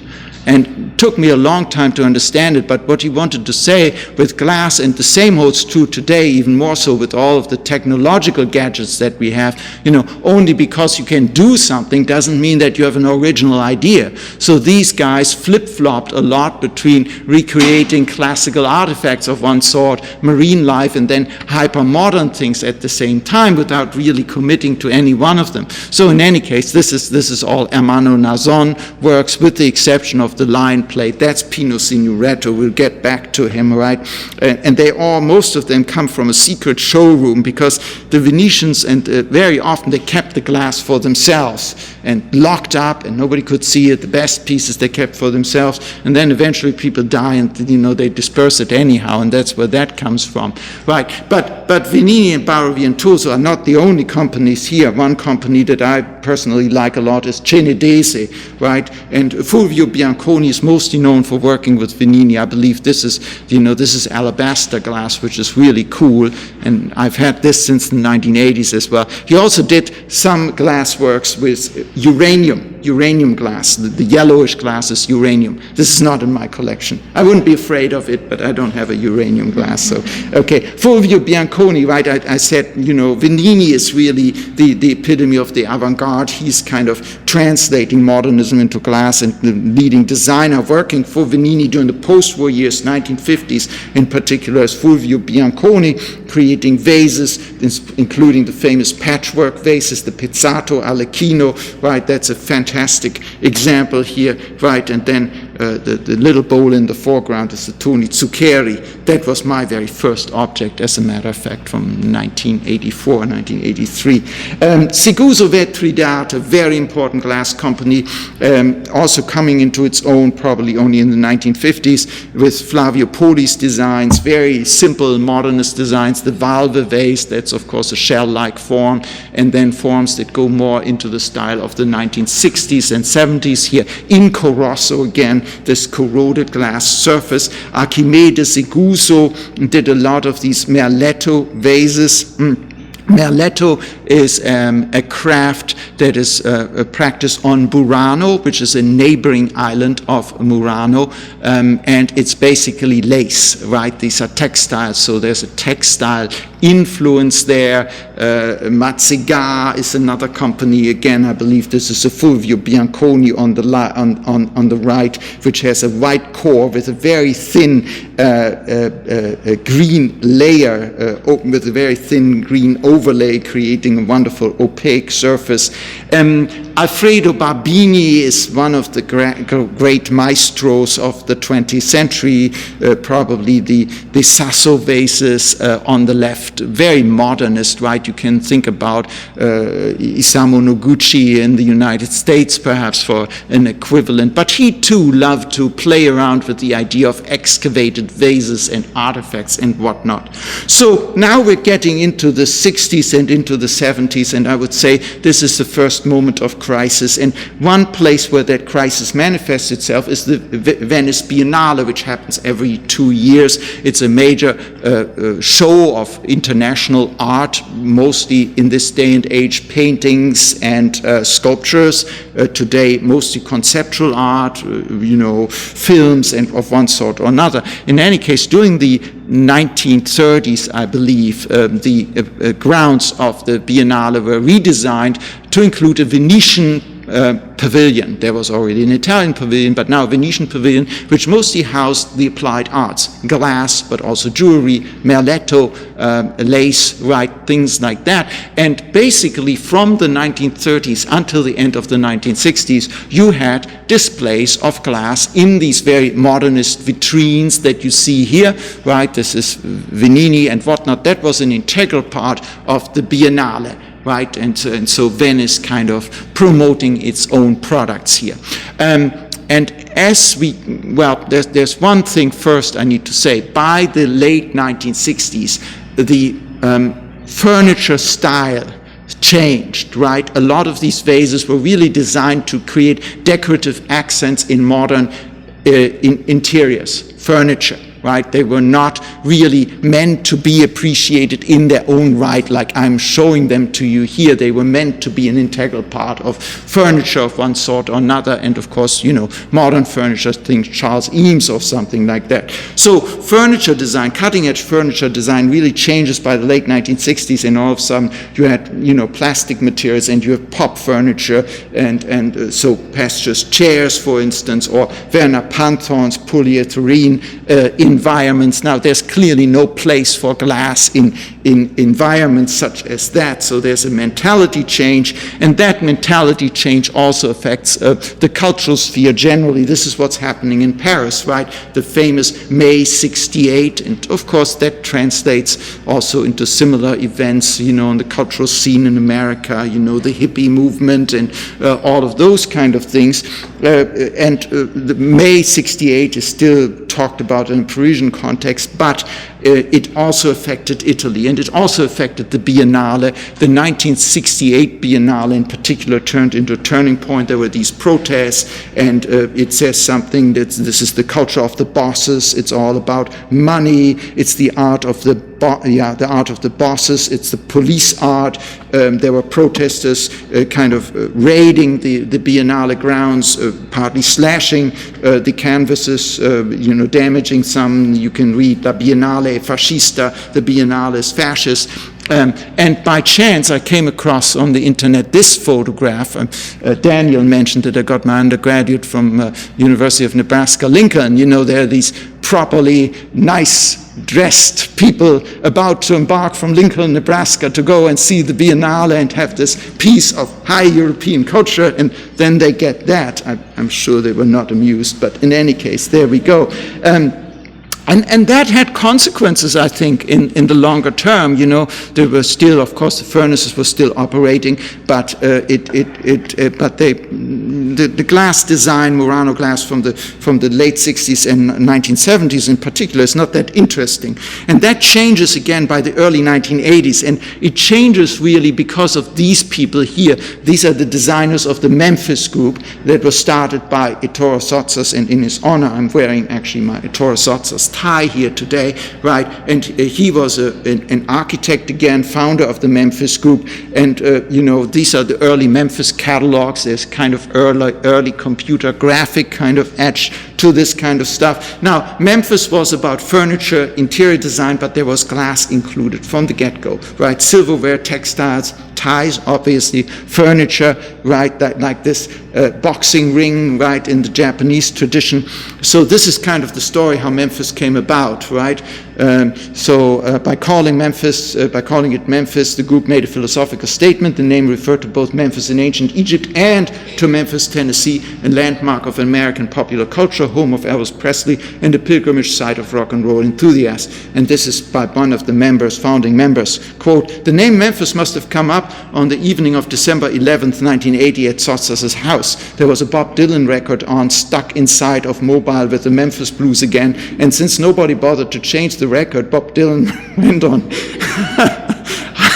And it took me a long time to understand it, but what he wanted to say with glass, and the same holds true today, even more so with all of the technological gadgets that we have, only because you can do something doesn't mean that you have an original idea. So these guys flip-flopped a lot between recreating classical artifacts of one sort, marine life, and then hyper-modern things at the same time without really committing to any one of them. So in any case, this is all Emanuele Nazon works, with the exception of the line plate. That's Pino Signoretto. We'll get back to him, right? And most of them come from a secret showroom, because the Venetians, and very often they kept the glass for themselves and locked up, and nobody could see it. The best pieces they kept for themselves, and then eventually people die, and they disperse it anyhow, and that's where that comes from, right? But Venini and Barrovi and Toso are not the only companies here. One company that I personally like a lot is Cenedese, right? And Fulvio Bianconi Bianconi is mostly known for working with Venini. I believe this is alabaster glass, which is really cool, and I've had this since the 1980s as well. He also did some glass works with uranium glass. The yellowish glass is uranium. This is not in my collection. I wouldn't be afraid of it, but I don't have a uranium glass. So, okay, Fulvio Bianconi, right? I said, Venini is really the epitome of the avant-garde. He's kind of translating modernism into glass, and the leading designer working for Venini during the post-war years, 1950s in particular, is Fulvio Bianconi, creating vases, including the famous patchwork vases, the Pizzato Alecchino, right? That's a fantastic example here, right? And then the little bowl in the foreground is the Toni Zuccheri. That was my very first object, as a matter of fact, from 1984, 1983. Siguso Vetri d'Arte, a very important glass company, also coming into its own probably only in the 1950s with Flavio Poli's designs, very simple modernist designs, the valve vase, that's of course a shell-like form, and then forms that go more into the style of the 1960s and 70s here. In Corosso again, this corroded glass surface. Archimedes Siguso did a lot of these merletto vases. Merletto is a craft that is practiced on Murano, which is a neighboring island of Murano, and it's basically lace, right? These are textiles, so there's a textile influence there. Mazzigar is another company. Again, I believe this is a Fulvio Bianconi on the right, which has a white core with a very thin green layer, with a very thin green overlay, creating a wonderful opaque surface. Alfredo Barbini is one of the great maestros of the 20th century, probably the Sasso vases on the left, very modernist, right? You can think about Isamu Noguchi in the United States, perhaps, for an equivalent. But he too loved to play around with the idea of excavated vases and artifacts and whatnot. So now we're getting into the 60s and into the 70s, and I would say this is the first moment of crisis. And one place where that crisis manifests itself is the Venice Biennale, which happens every 2 years. It's a major show of international art, mostly in this day and age paintings and sculptures. Today, mostly conceptual art, films and of one sort or another. In any case, during the 1930s, I believe, the grounds of the Biennale were redesigned to include a Venetian pavilion. There was already an Italian pavilion, but now a Venetian pavilion, which mostly housed the applied arts, glass, but also jewelry, merletto, lace, right, things like that. And basically from the 1930s until the end of the 1960s, you had displays of glass in these very modernist vitrines that you see here, right? This is Venini and whatnot. That was an integral part of the Biennale. Right, and so Venice kind of promoting its own products here. And as there's one thing first I need to say. By the late 1960s, the furniture style changed, right? A lot of these vases were really designed to create decorative accents in modern interiors, furniture. Right? They were not really meant to be appreciated in their own right, like I'm showing them to you here. They were meant to be an integral part of furniture of one sort or another, and of course, modern furniture, think Charles Eames or something like that. So furniture design, cutting-edge furniture design really changes by the late 1960s, and all of a sudden you had, plastic materials, and you have pop furniture, and so Pasteur's chairs, for instance, or Werner Panthorn's polyethylene environments. Now, there's clearly no place for glass in environments such as that, so there's a mentality change, and that mentality change also affects the cultural sphere generally. This is what's happening in Paris, right? The famous May 68, and of course that translates also into similar events, on the cultural scene in America, the hippie movement and all of those kind of things. The May 68 is still talked about in a Parisian context, but it also affected Italy, and it also affected the Biennale. The 1968 Biennale in particular turned into a turning point. There were these protests, and it says something that this is the culture of the bosses. It's all about money. It's the art of the art of the bosses. It's the police art. There were protesters kind of raiding the Biennale grounds, partly slashing the canvases, damaging some. You can read La Biennale Fascista, the Biennale is fascist. And by chance, I came across on the internet this photograph. Daniel mentioned that I got my undergraduate from University of Nebraska, Lincoln. There are these properly nice dressed people about to embark from Lincoln, Nebraska to go and see the Biennale and have this piece of high European culture, and then they get that. I'm sure they were not amused, but in any case, there we go. And that had consequences, I think, in the longer term. There were still, of course, the furnaces were still operating, but the glass design, Murano glass from the late 60s and 1970s in particular, is not that interesting. And that changes again by the early 1980s, and it changes really because of these people here. These are the designers of the Memphis group that was started by Ettore Sottsass, and in his honor, I'm wearing actually my Ettore Sottsass tie here today, right? And he was an architect again, founder of the Memphis group, and these are the early Memphis catalogs. There's kind of early computer graphic kind of edge to this kind of stuff. Now, Memphis was about furniture, interior design, but there was glass included from the get-go, right? Silverware, textiles, ties, obviously, furniture, right, like this boxing ring, right, in the Japanese tradition. So this is kind of the story how Memphis came about, right? By calling it Memphis, the group made a philosophical statement. The name referred to both Memphis in ancient Egypt and to Memphis, Tennessee, a landmark of American popular culture, home of Elvis Presley, and a pilgrimage site of rock and roll enthusiasts. And this is by one of the founding members. Quote, "The name Memphis must have come up on the evening of December 11th, 1980 at Sottsass's house. There was a Bob Dylan record on, stuck inside of mobile with the Memphis Blues again, and since nobody bothered to change the record, Bob Dylan went on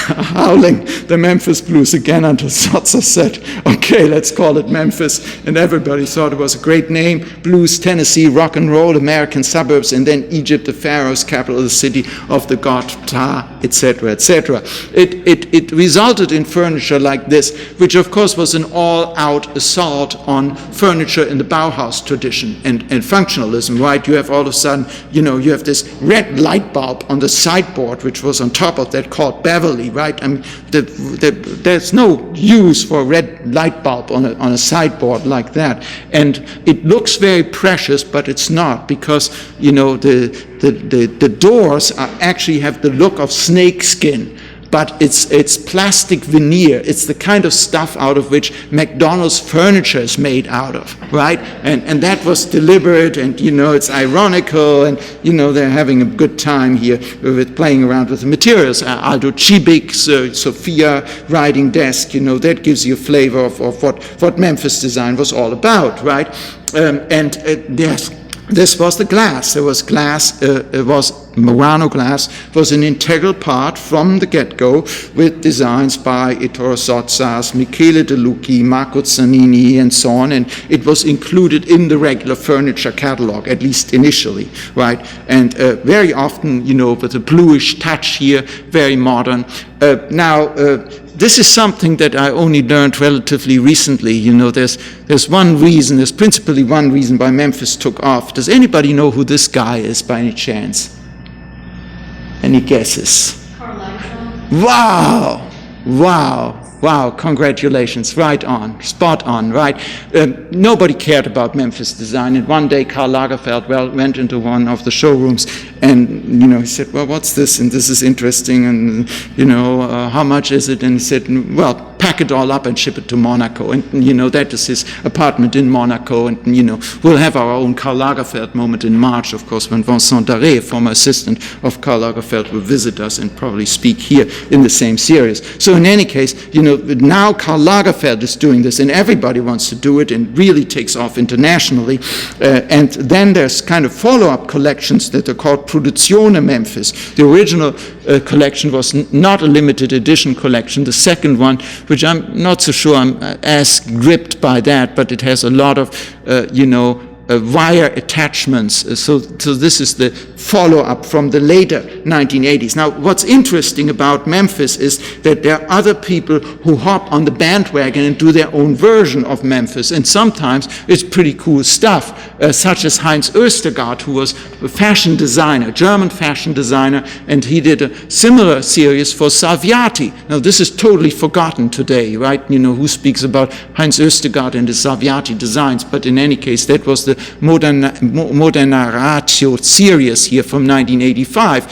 howling the Memphis Blues again until Sottsass said, okay, let's call it Memphis. And everybody thought it was a great name. Blues, Tennessee, rock and roll, American suburbs, and then Egypt, the pharaohs, capital of the city of the god Ptah, etc., etc. It resulted in furniture like this, which of course was an all-out assault on furniture in the Bauhaus tradition and functionalism, right? You have all of a sudden, you have this red light bulb on the sideboard, which was on top of that called Beverly, right? I mean, there's no use for a red light bulb on a sideboard like that. And it looks very precious, but it's not, because, the doors actually have the look of snake skin. But it's plastic veneer. It's the kind of stuff out of which McDonald's furniture is made out of, right? And that was deliberate, and it's ironical, and they're having a good time here with playing around with the materials. Aldo Cibic's Sophia writing desk, that gives you a flavor of what Memphis design was all about, right? Yes. This was the glass. There was glass. It was Murano glass. Was an integral part from the get-go, with designs by Ettore Sottsass, Michele De Lucchi, Marco Zanini, and so on. And it was included in the regular furniture catalog, at least initially, right? And very often, with a bluish touch here, very modern. This is something that I only learned relatively recently. There's principally one reason why Memphis took off. Does anybody know who this guy is by any chance? Any guesses? Karl Lagerfeld. Wow, congratulations, right on, spot on, right? Nobody cared about Memphis design, and one day Karl Lagerfeld went into one of the showrooms, and, he said, well, what's this? And this is interesting, and, how much is it? And he said, well, pack it all up and ship it to Monaco. And, that is his apartment in Monaco, and, we'll have our own Karl Lagerfeld moment in March, of course, when Vincent Daré, former assistant of Karl Lagerfeld, will visit us and probably speak here in the same series. So in any case, now Karl Lagerfeld is doing this, and everybody wants to do it, and really takes off internationally. And then there's kind of follow-up collections that are called Produzione Memphis. The original collection was not a limited edition collection. The second one, which I'm not so sure I'm as gripped by that, but it has a lot of, wire attachments. So this is the follow-up from the later 1980s. Now, what's interesting about Memphis is that there are other people who hop on the bandwagon and do their own version of Memphis, and sometimes it's pretty cool stuff, such as Heinz Oestergaard, who was a fashion designer, German fashion designer, and he did a similar series for Salviati. Now, this is totally forgotten today, right? Who speaks about Heinz Oestergaard and the Salviati designs, but in any case, that was the Modernaratio series here from 1985.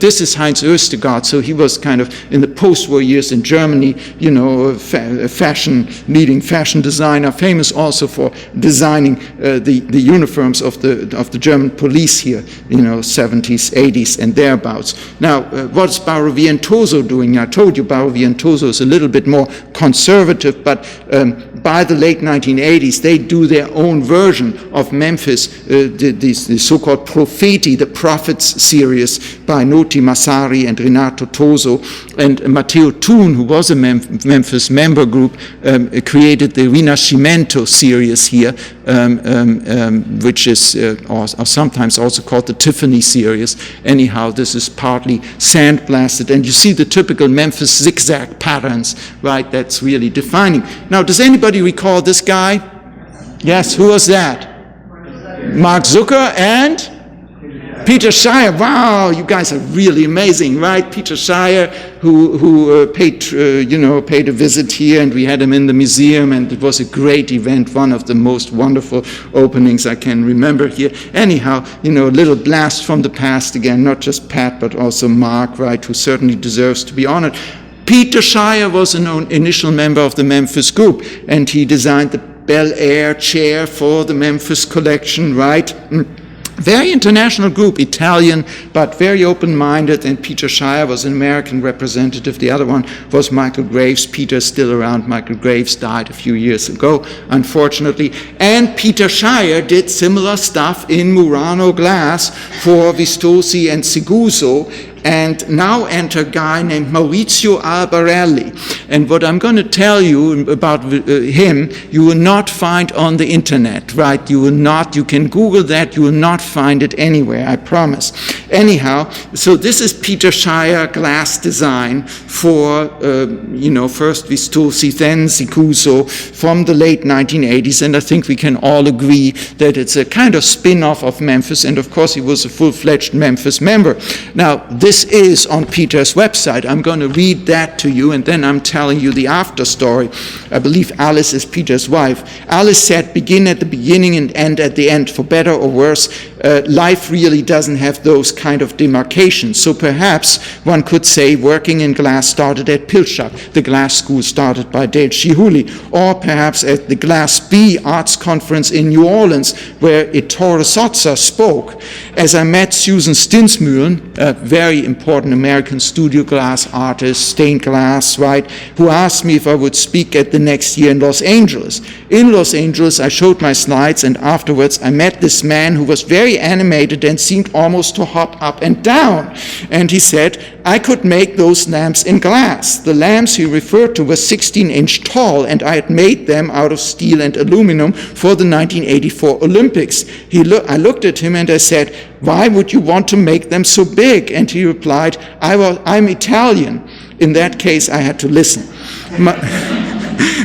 This is Heinz Oestergaard, so he was kind of in the post-war years in Germany, leading fashion designer, famous also for designing the uniforms of the German police here, 70s, 80s, and thereabouts. Now, what's Barrow and Toso doing? I told you Barrow and Toso is a little bit more conservative, but by the late 1980s, they do their own version of Memphis, the so-called Profeti, the Prophets series by Noti Massari and Renato Toso. And Matteo Thun, who was a Memphis member group, created the Rinascimento series here, which is or sometimes also called the Tiffany series. Anyhow, this is partly sandblasted, and you see the typical Memphis zigzag patterns, right? That's really defining. Now, does anybody recall this guy? Yes, who was that? Mark Zucker and Peter Shire. Wow, you guys are really amazing, right? Peter Shire, who paid a visit here, and we had him in the museum, and it was a great event, one of the most wonderful openings I can remember here. Anyhow, a little blast from the past again, not just Pat, but also Mark, right, who certainly deserves to be honored. Peter Shire was an initial member of the Memphis group, and he designed the Bel Air chair for the Memphis collection, right? Very international group, Italian, but very open-minded, and Peter Shire was an American representative. The other one was Michael Graves. Peter's still around. Michael Graves died a few years ago, unfortunately. And Peter Shire did similar stuff in Murano glass for Vistosi and Siguso, and now enter a guy named Maurizio Albarelli. And what I'm going to tell you about him, you will not find on the internet, right? You can Google that, you will not find it anywhere, I promise. Anyhow, so this is Peter Shire glass design for, first Vistosi, then Siguso, from the late 1980s, and I think we can all agree that it's a kind of spin-off of Memphis, and of course he was a full-fledged Memphis member. Now, this is on Peter's website. I'm going to read that to you, and then I'm telling you the after story. I believe Alice is Peter's wife. Alice said, begin at the beginning and end at the end, for better or worse. Life really doesn't have those kind of demarcations. So perhaps one could say working in glass started at Pilchuck. The glass school started by Dale Chihuly. Or perhaps at the Glass B Arts Conference in New Orleans, where Ettore Sottsass spoke. As I met Susan Stinsmühlen, a very important American studio glass artist, stained glass, right, who asked me if I would speak at the next year in Los Angeles. In Los Angeles, I showed my slides, and afterwards I met this man who was very animated and seemed almost to hop up and down. And he said, I could make those lamps in glass. The lamps he referred to were 16-inch tall, and I had made them out of steel and aluminum for the 1984 Olympics. I looked at him and I said, why would you want to make them so big? And he replied, I'm Italian. In that case, I had to listen.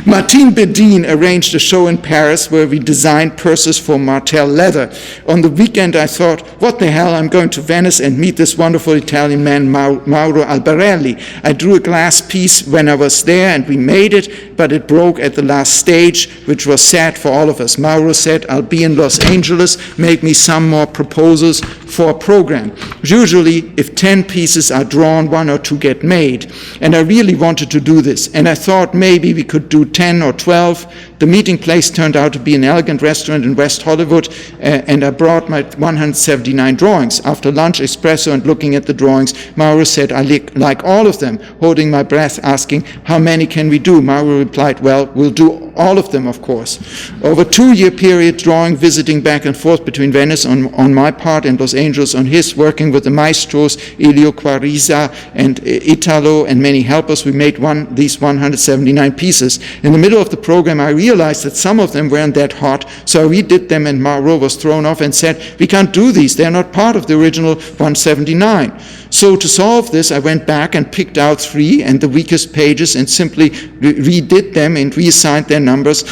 Martin Bedin arranged a show in Paris where we designed purses for Martell leather. On the weekend, I thought, what the hell, I'm going to Venice and meet this wonderful Italian man, Mauro Albarelli. I drew a glass piece when I was there, and we made it, but it broke at the last stage, which was sad for all of us. Mauro said, I'll be in Los Angeles, make me some more proposals for a program. Usually, if 10 pieces are drawn, 1 or 2 get made. And I really wanted to do this, and I thought maybe we could could do 10 or 12. The meeting place turned out to be an elegant restaurant in West Hollywood, and I brought my 179 drawings. After lunch, espresso, and looking at the drawings, Mauro said, I like all of them, holding my breath, asking, how many can we do? Mauro replied, well, we'll do all of them, of course. Over a 2-year period, drawing, visiting back and forth between Venice on my part and Los Angeles on his, working with the maestros, Elio Quarisa and Italo, and many helpers, we made these 179 pieces. In the middle of the program, I realized that some of them weren't that hot, so I redid them, and Mauro was thrown off and said, we can't do these, they're not part of the original 179. So to solve this, I went back and picked out 3 and the weakest pages and simply redid them and reassigned their numbers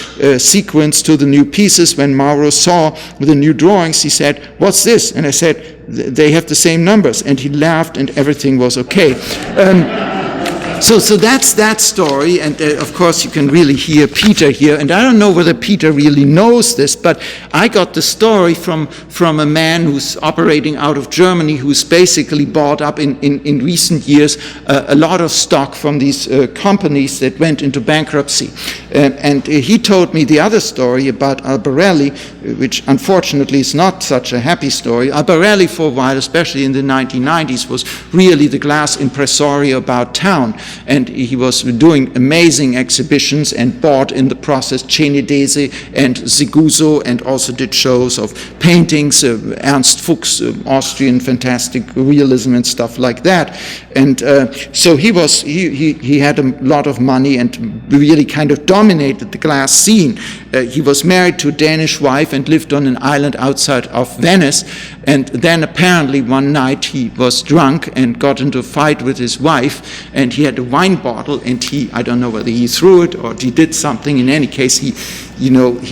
sequence to the new pieces. When Mauro saw the new drawings, he said, what's this? And I said, they have the same numbers. And he laughed and everything was okay. So that's that story, and of course you can really hear Peter here, and I don't know whether Peter really knows this, but I got the story from a man who's operating out of Germany, who's basically bought up in recent years a lot of stock from these companies that went into bankruptcy. And he told me the other story about Albarelli, which unfortunately is not such a happy story. Albarelli for a while, especially in the 1990s, was really the glass impresario about town. And he was doing amazing exhibitions and bought in the process Cenedese and Siguso, and also did shows of paintings, Ernst Fuchs, Austrian fantastic realism and stuff like that. And so he had a lot of money and really kind of dominated the glass scene. He was married to a Danish wife and lived on an island outside of Venice. And then apparently one night he was drunk and got into a fight with his wife, and he had a wine bottle, and I don't know whether he threw it or he did something. In any case, he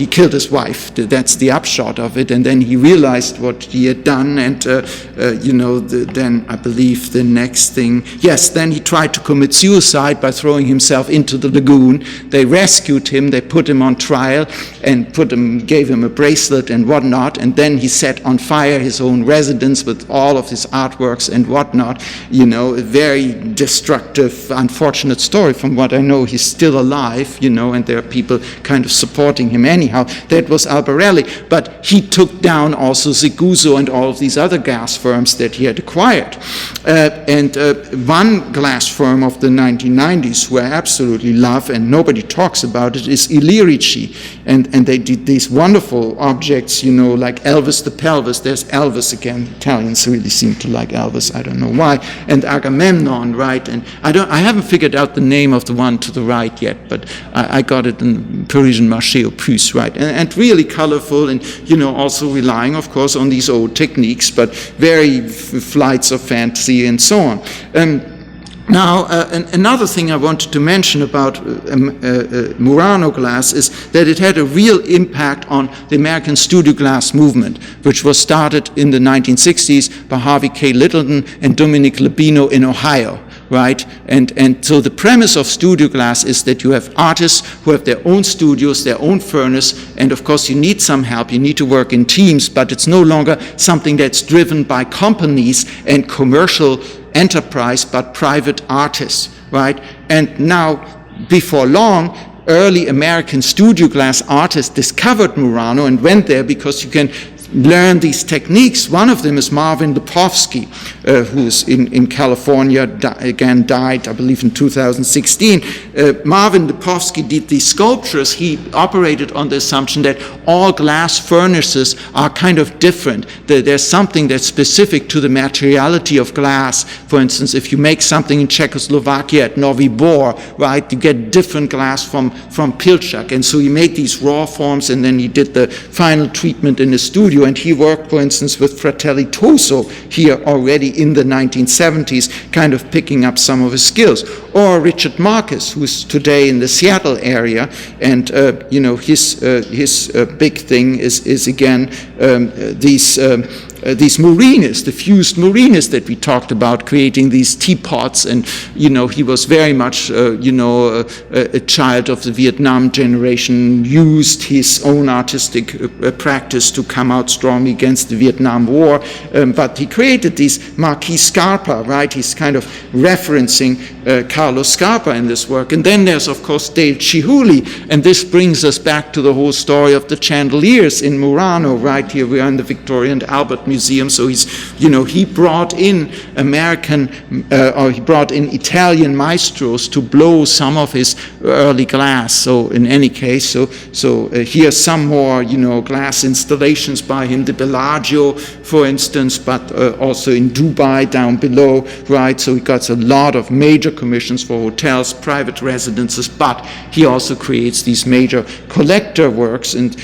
killed his wife. That's the upshot of it. And then he realized what he had done, and then I believe the next thing, then he tried to commit suicide by throwing himself into the lagoon. They rescued him, they put him on trial and gave him a bracelet and whatnot, and then he set on fire his own residence with all of his artworks and whatnot. A very destructive, unfortunate story. From what I know, he's still alive, and there are people kind of supporting him anyhow. That was Albarelli, but he took down also Siguso and all of these other glass firms that he had acquired. And one glass firm of the 1990s who I absolutely love, and nobody talks about it, is Illyrici, and they did these wonderful objects, like Elvis the Pelvis. There's Elvis again. Italians really seem to like Elvis, I don't know why, and Agamemnon, right? And I haven't figured out the name of the one to the right yet, but I got it in Parisian Marché aux Puces, right? And really colorful, and also relying, of course, on these old techniques, but very flights of fantasy and so on. Now, another thing I wanted to mention about Murano glass is that it had a real impact on the American studio glass movement, which was started in the 1960s by Harvey K. Littleton and Dominic Labino in Ohio. Right, and so the premise of studio glass is that you have artists who have their own studios, their own furnace, and of course you need some help, you need to work in teams, but it's no longer something that's driven by companies and commercial enterprise, but private artists, right? And now, before long, early American studio glass artists discovered Murano and went there because you can learn these techniques. One of them is Marvin Lepofsky, who's in California, died, I believe, in 2016. Marvin Lepofsky did these sculptures. He operated on the assumption that all glass furnaces are kind of different. There's something that's specific to the materiality of glass. For instance, if you make something in Czechoslovakia at Novi Bor, right, you get different glass from Pilchak. And so he made these raw forms, and then he did the final treatment in the studio. And he worked, for instance, with Fratelli Toso here already in the 1970s, kind of picking up some of his skills. Or Richard Marcus, who's today in the Seattle area, and his big thing is again these marinas, the fused marinas that we talked about, creating these teapots, and he was very much a child of the Vietnam generation, used his own artistic practice to come out strongly against the Vietnam War, but he created these Marquis Scarpa, right? He's kind of referencing Carlo Scarpa in this work. And then there's, of course, Dale Chihuly, and this brings us back to the whole story of the chandeliers in Murano. Right here we are in the Victoria and Albert Museum. So he brought in he brought in Italian maestros to blow some of his early glass. So in any case, here's some more, glass installations by him, the Bellagio, for instance, but also in Dubai down below, right? So he got a lot of major commissions for hotels, private residences, but he also creates these major collector works, and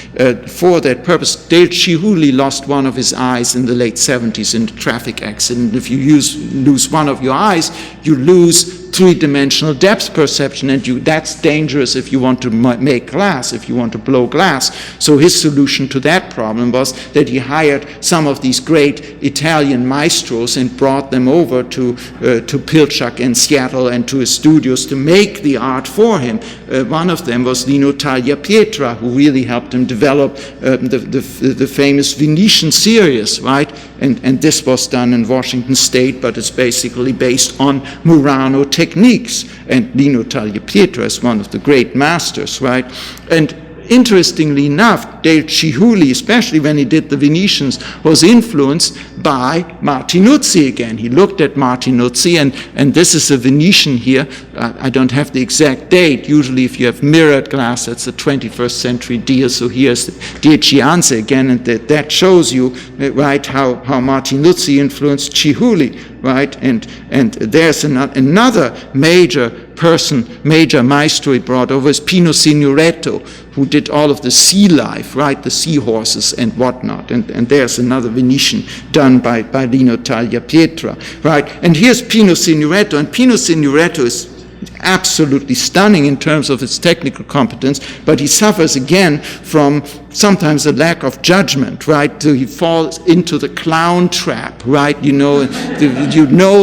for that purpose, Dale Chihuly lost one of his eyes in the late 70s in a traffic accident. If you lose one of your eyes, you lose three-dimensional depth perception, and that's dangerous if you want to make glass, if you want to blow glass. So his solution to that problem was that he hired some of these great Italian maestros and brought them over to Pilchuck in Seattle and to his studios to make the art for him. One of them was Lino Tagliapietra, who really helped him develop the famous Venetian series, right? And this was done in Washington State, but it's basically based on Murano techniques. And Lino Tagliapietra is one of the great masters, right? And interestingly enough, Dale Chihuly, especially when he did the Venetians, was influenced by Martinuzzi again. He looked at Martinuzzi, and this is a Venetian here. I don't have the exact date. Usually if you have mirrored glass, that's a 21st century deal. So here's Dieci Anze again, and that shows you, right, how Martinuzzi influenced Chihuly, right? And there's another major maestro he brought over is Pino Signoretto, who did all of the sea life, right, the seahorses and whatnot. And there's another Venetian done by Lino Tagliapietra, right? And here's Pino Signoretto, and Pino Signoretto is absolutely stunning in terms of his technical competence, but he suffers again from sometimes a lack of judgment, right? So he falls into the clown trap, right? You know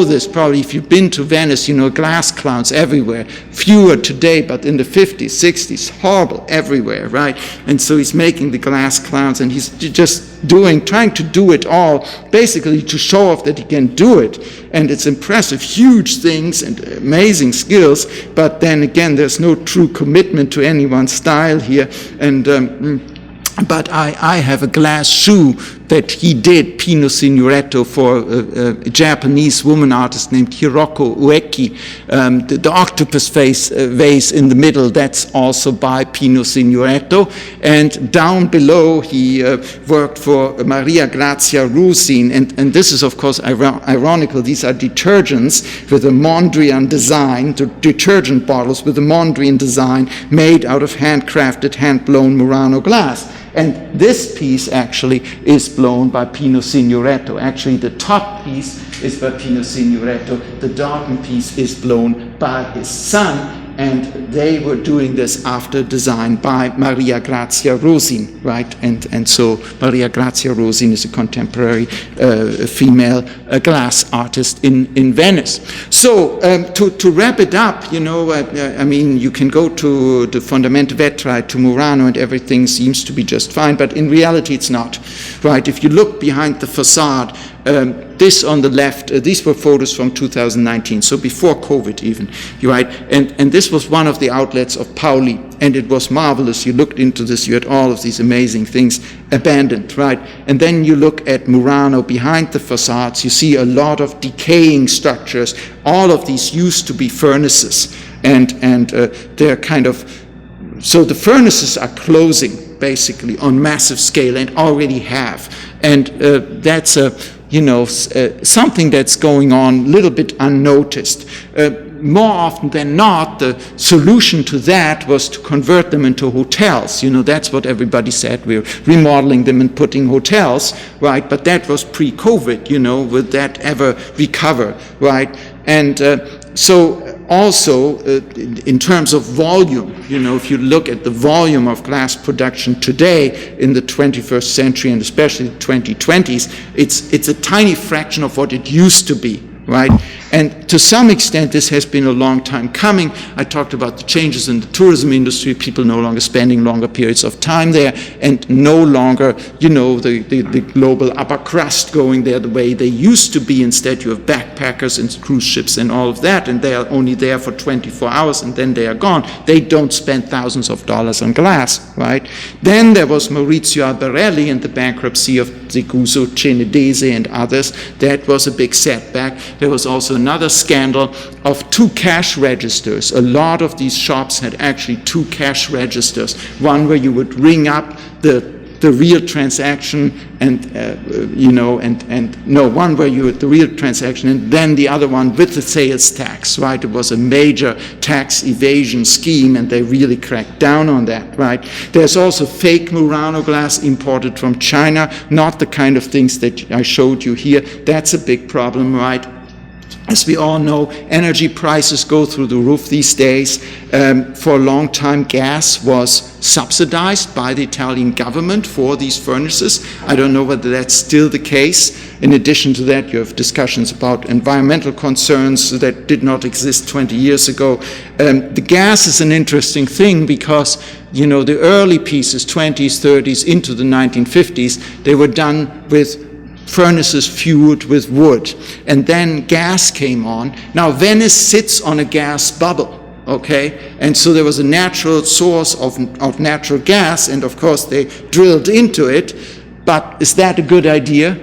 this probably if you've been to Venice, glass clowns everywhere. Fewer today, but in the 50s, 60s, horrible everywhere, right? And so he's making the glass clowns, and he's just trying to do it all, basically to show off that he can do it. And it's impressive, huge things and amazing skills, but then again, there's no true commitment to any one style here. But I have a glass shoe that he did, Pino Signoretto, for a Japanese woman artist named Hiroko Ueki. The octopus vase in the middle, that's also by Pino Signoretto. And down below, he worked for Maria Grazia Rusin. And this is, of course, ironical. These are detergents with a Mondrian design, detergent bottles with a Mondrian design made out of handcrafted, hand-blown Murano glass. And this piece actually is blown by Pino Signoretto. Actually, the top piece is by Pino Signoretto. The bottom piece is blown by his son, and they were doing this after design by Maria Grazia Rosin, right? And so Maria Grazia Rosin is a contemporary female glass artist in Venice. So to wrap it up, you can go to the Fondamenta Vetrae, to Murano, and everything seems to be just fine, but in reality it's not, right? If you look behind the facade, this on the left, these were photos from 2019, so before COVID even, right? And this was one of the outlets of Pauli, and it was marvelous. You looked into this, you had all of these amazing things abandoned, right? And then you look at Murano behind the facades, you see a lot of decaying structures. All of these used to be furnaces, and they're kind of, so the furnaces are closing basically on massive scale and already have. And that's something that's going on a little bit unnoticed. More often than not, the solution to that was to convert them into hotels. That's what everybody said. We're remodeling them and putting hotels, right? But that was pre-COVID, would that ever recover, right? And so also, in terms of volume, if you look at the volume of glass production today in the 21st century, and especially the 2020s, it's a tiny fraction of what it used to be, right? And to some extent, this has been a long time coming. I talked about the changes in the tourism industry, people no longer spending longer periods of time there, and no longer, the global upper crust going there the way they used to be. Instead, you have backpackers and cruise ships and all of that, and they are only there for 24 hours, and then they are gone. They don't spend thousands of dollars on glass, right? Then there was Maurizio Albarelli and the bankruptcy of Siguso, Cenedese, and others. That was a big setback. There was also another scandal of 2 cash registers. A lot of these shops had actually 2 cash registers. One where you would ring up the real transaction one where you had the real transaction, and then the other one with the sales tax, right? It was a major tax evasion scheme, and they really cracked down on that, right? There's also fake Murano glass imported from China, not the kind of things that I showed you here. That's a big problem, right? As we all know, energy prices go through the roof these days. For a long time, gas was subsidized by the Italian government for these furnaces. I don't know whether that's still the case. In addition to that, you have discussions about environmental concerns that did not exist 20 years ago. The gas is an interesting thing because, the early pieces, 20s, 30s, into the 1950s, they were done with furnaces fueled with wood. And then gas came on. Now, Venice sits on a gas bubble, okay? And so there was a natural source of natural gas, and of course they drilled into it. But is that a good idea?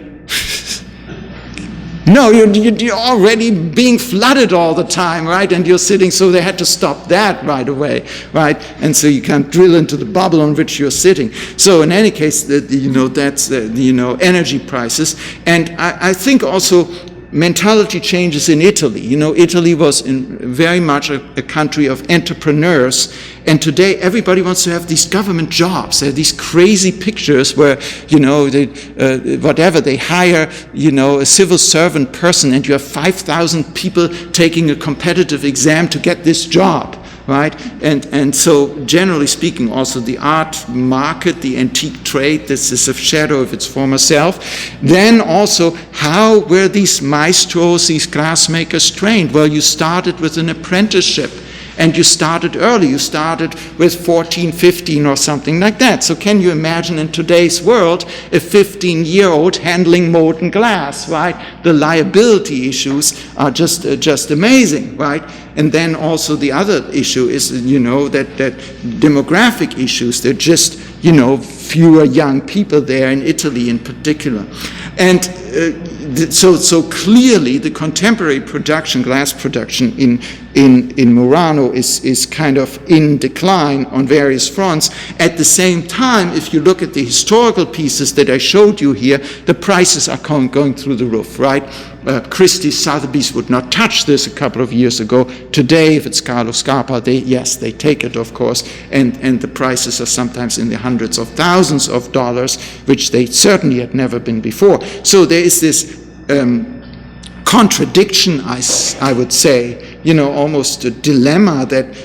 No, you're already being flooded all the time, right? And you're sitting, so they had to stop that right away, right? And so you can't drill into the bubble on which you're sitting. So in any case, that's energy prices. And I think also mentality changes in Italy. Italy was very much a country of entrepreneurs, and today everybody wants to have these government jobs. There are these crazy pictures where, they hire, a civil servant person, and you have 5,000 people taking a competitive exam to get this job. Right? And so generally speaking, also the art market, the antique trade, this is a shadow of its former self. Then also, how were these maestros, these glassmakers trained? Well, you started with an apprenticeship. And you started early. You started with 14, 15 or something like that. So can you imagine in today's world a 15-year-old handling molten glass, right? The liability issues are just amazing, right? And then also the other issue is, that demographic issues. They're just, fewer young people there in Italy in particular. And so clearly the contemporary production, glass production in Murano is kind of in decline on various fronts. At the same time, if you look at the historical pieces that I showed you here, the prices are going through the roof, right? Christie's Sotheby's would not touch this a couple of years ago. Today, if it's Carlo Scarpa, they take it, of course, and the prices are sometimes in the hundreds of thousands of dollars, which they certainly had never been before. So there is this contradiction, I would say, almost a dilemma that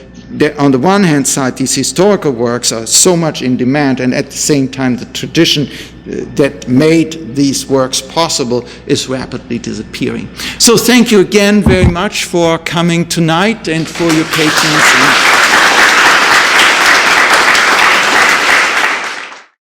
on the one hand side, these historical works are so much in demand, and at the same time, the tradition that made these works possible is rapidly disappearing. So thank you again very much for coming tonight and for your patience.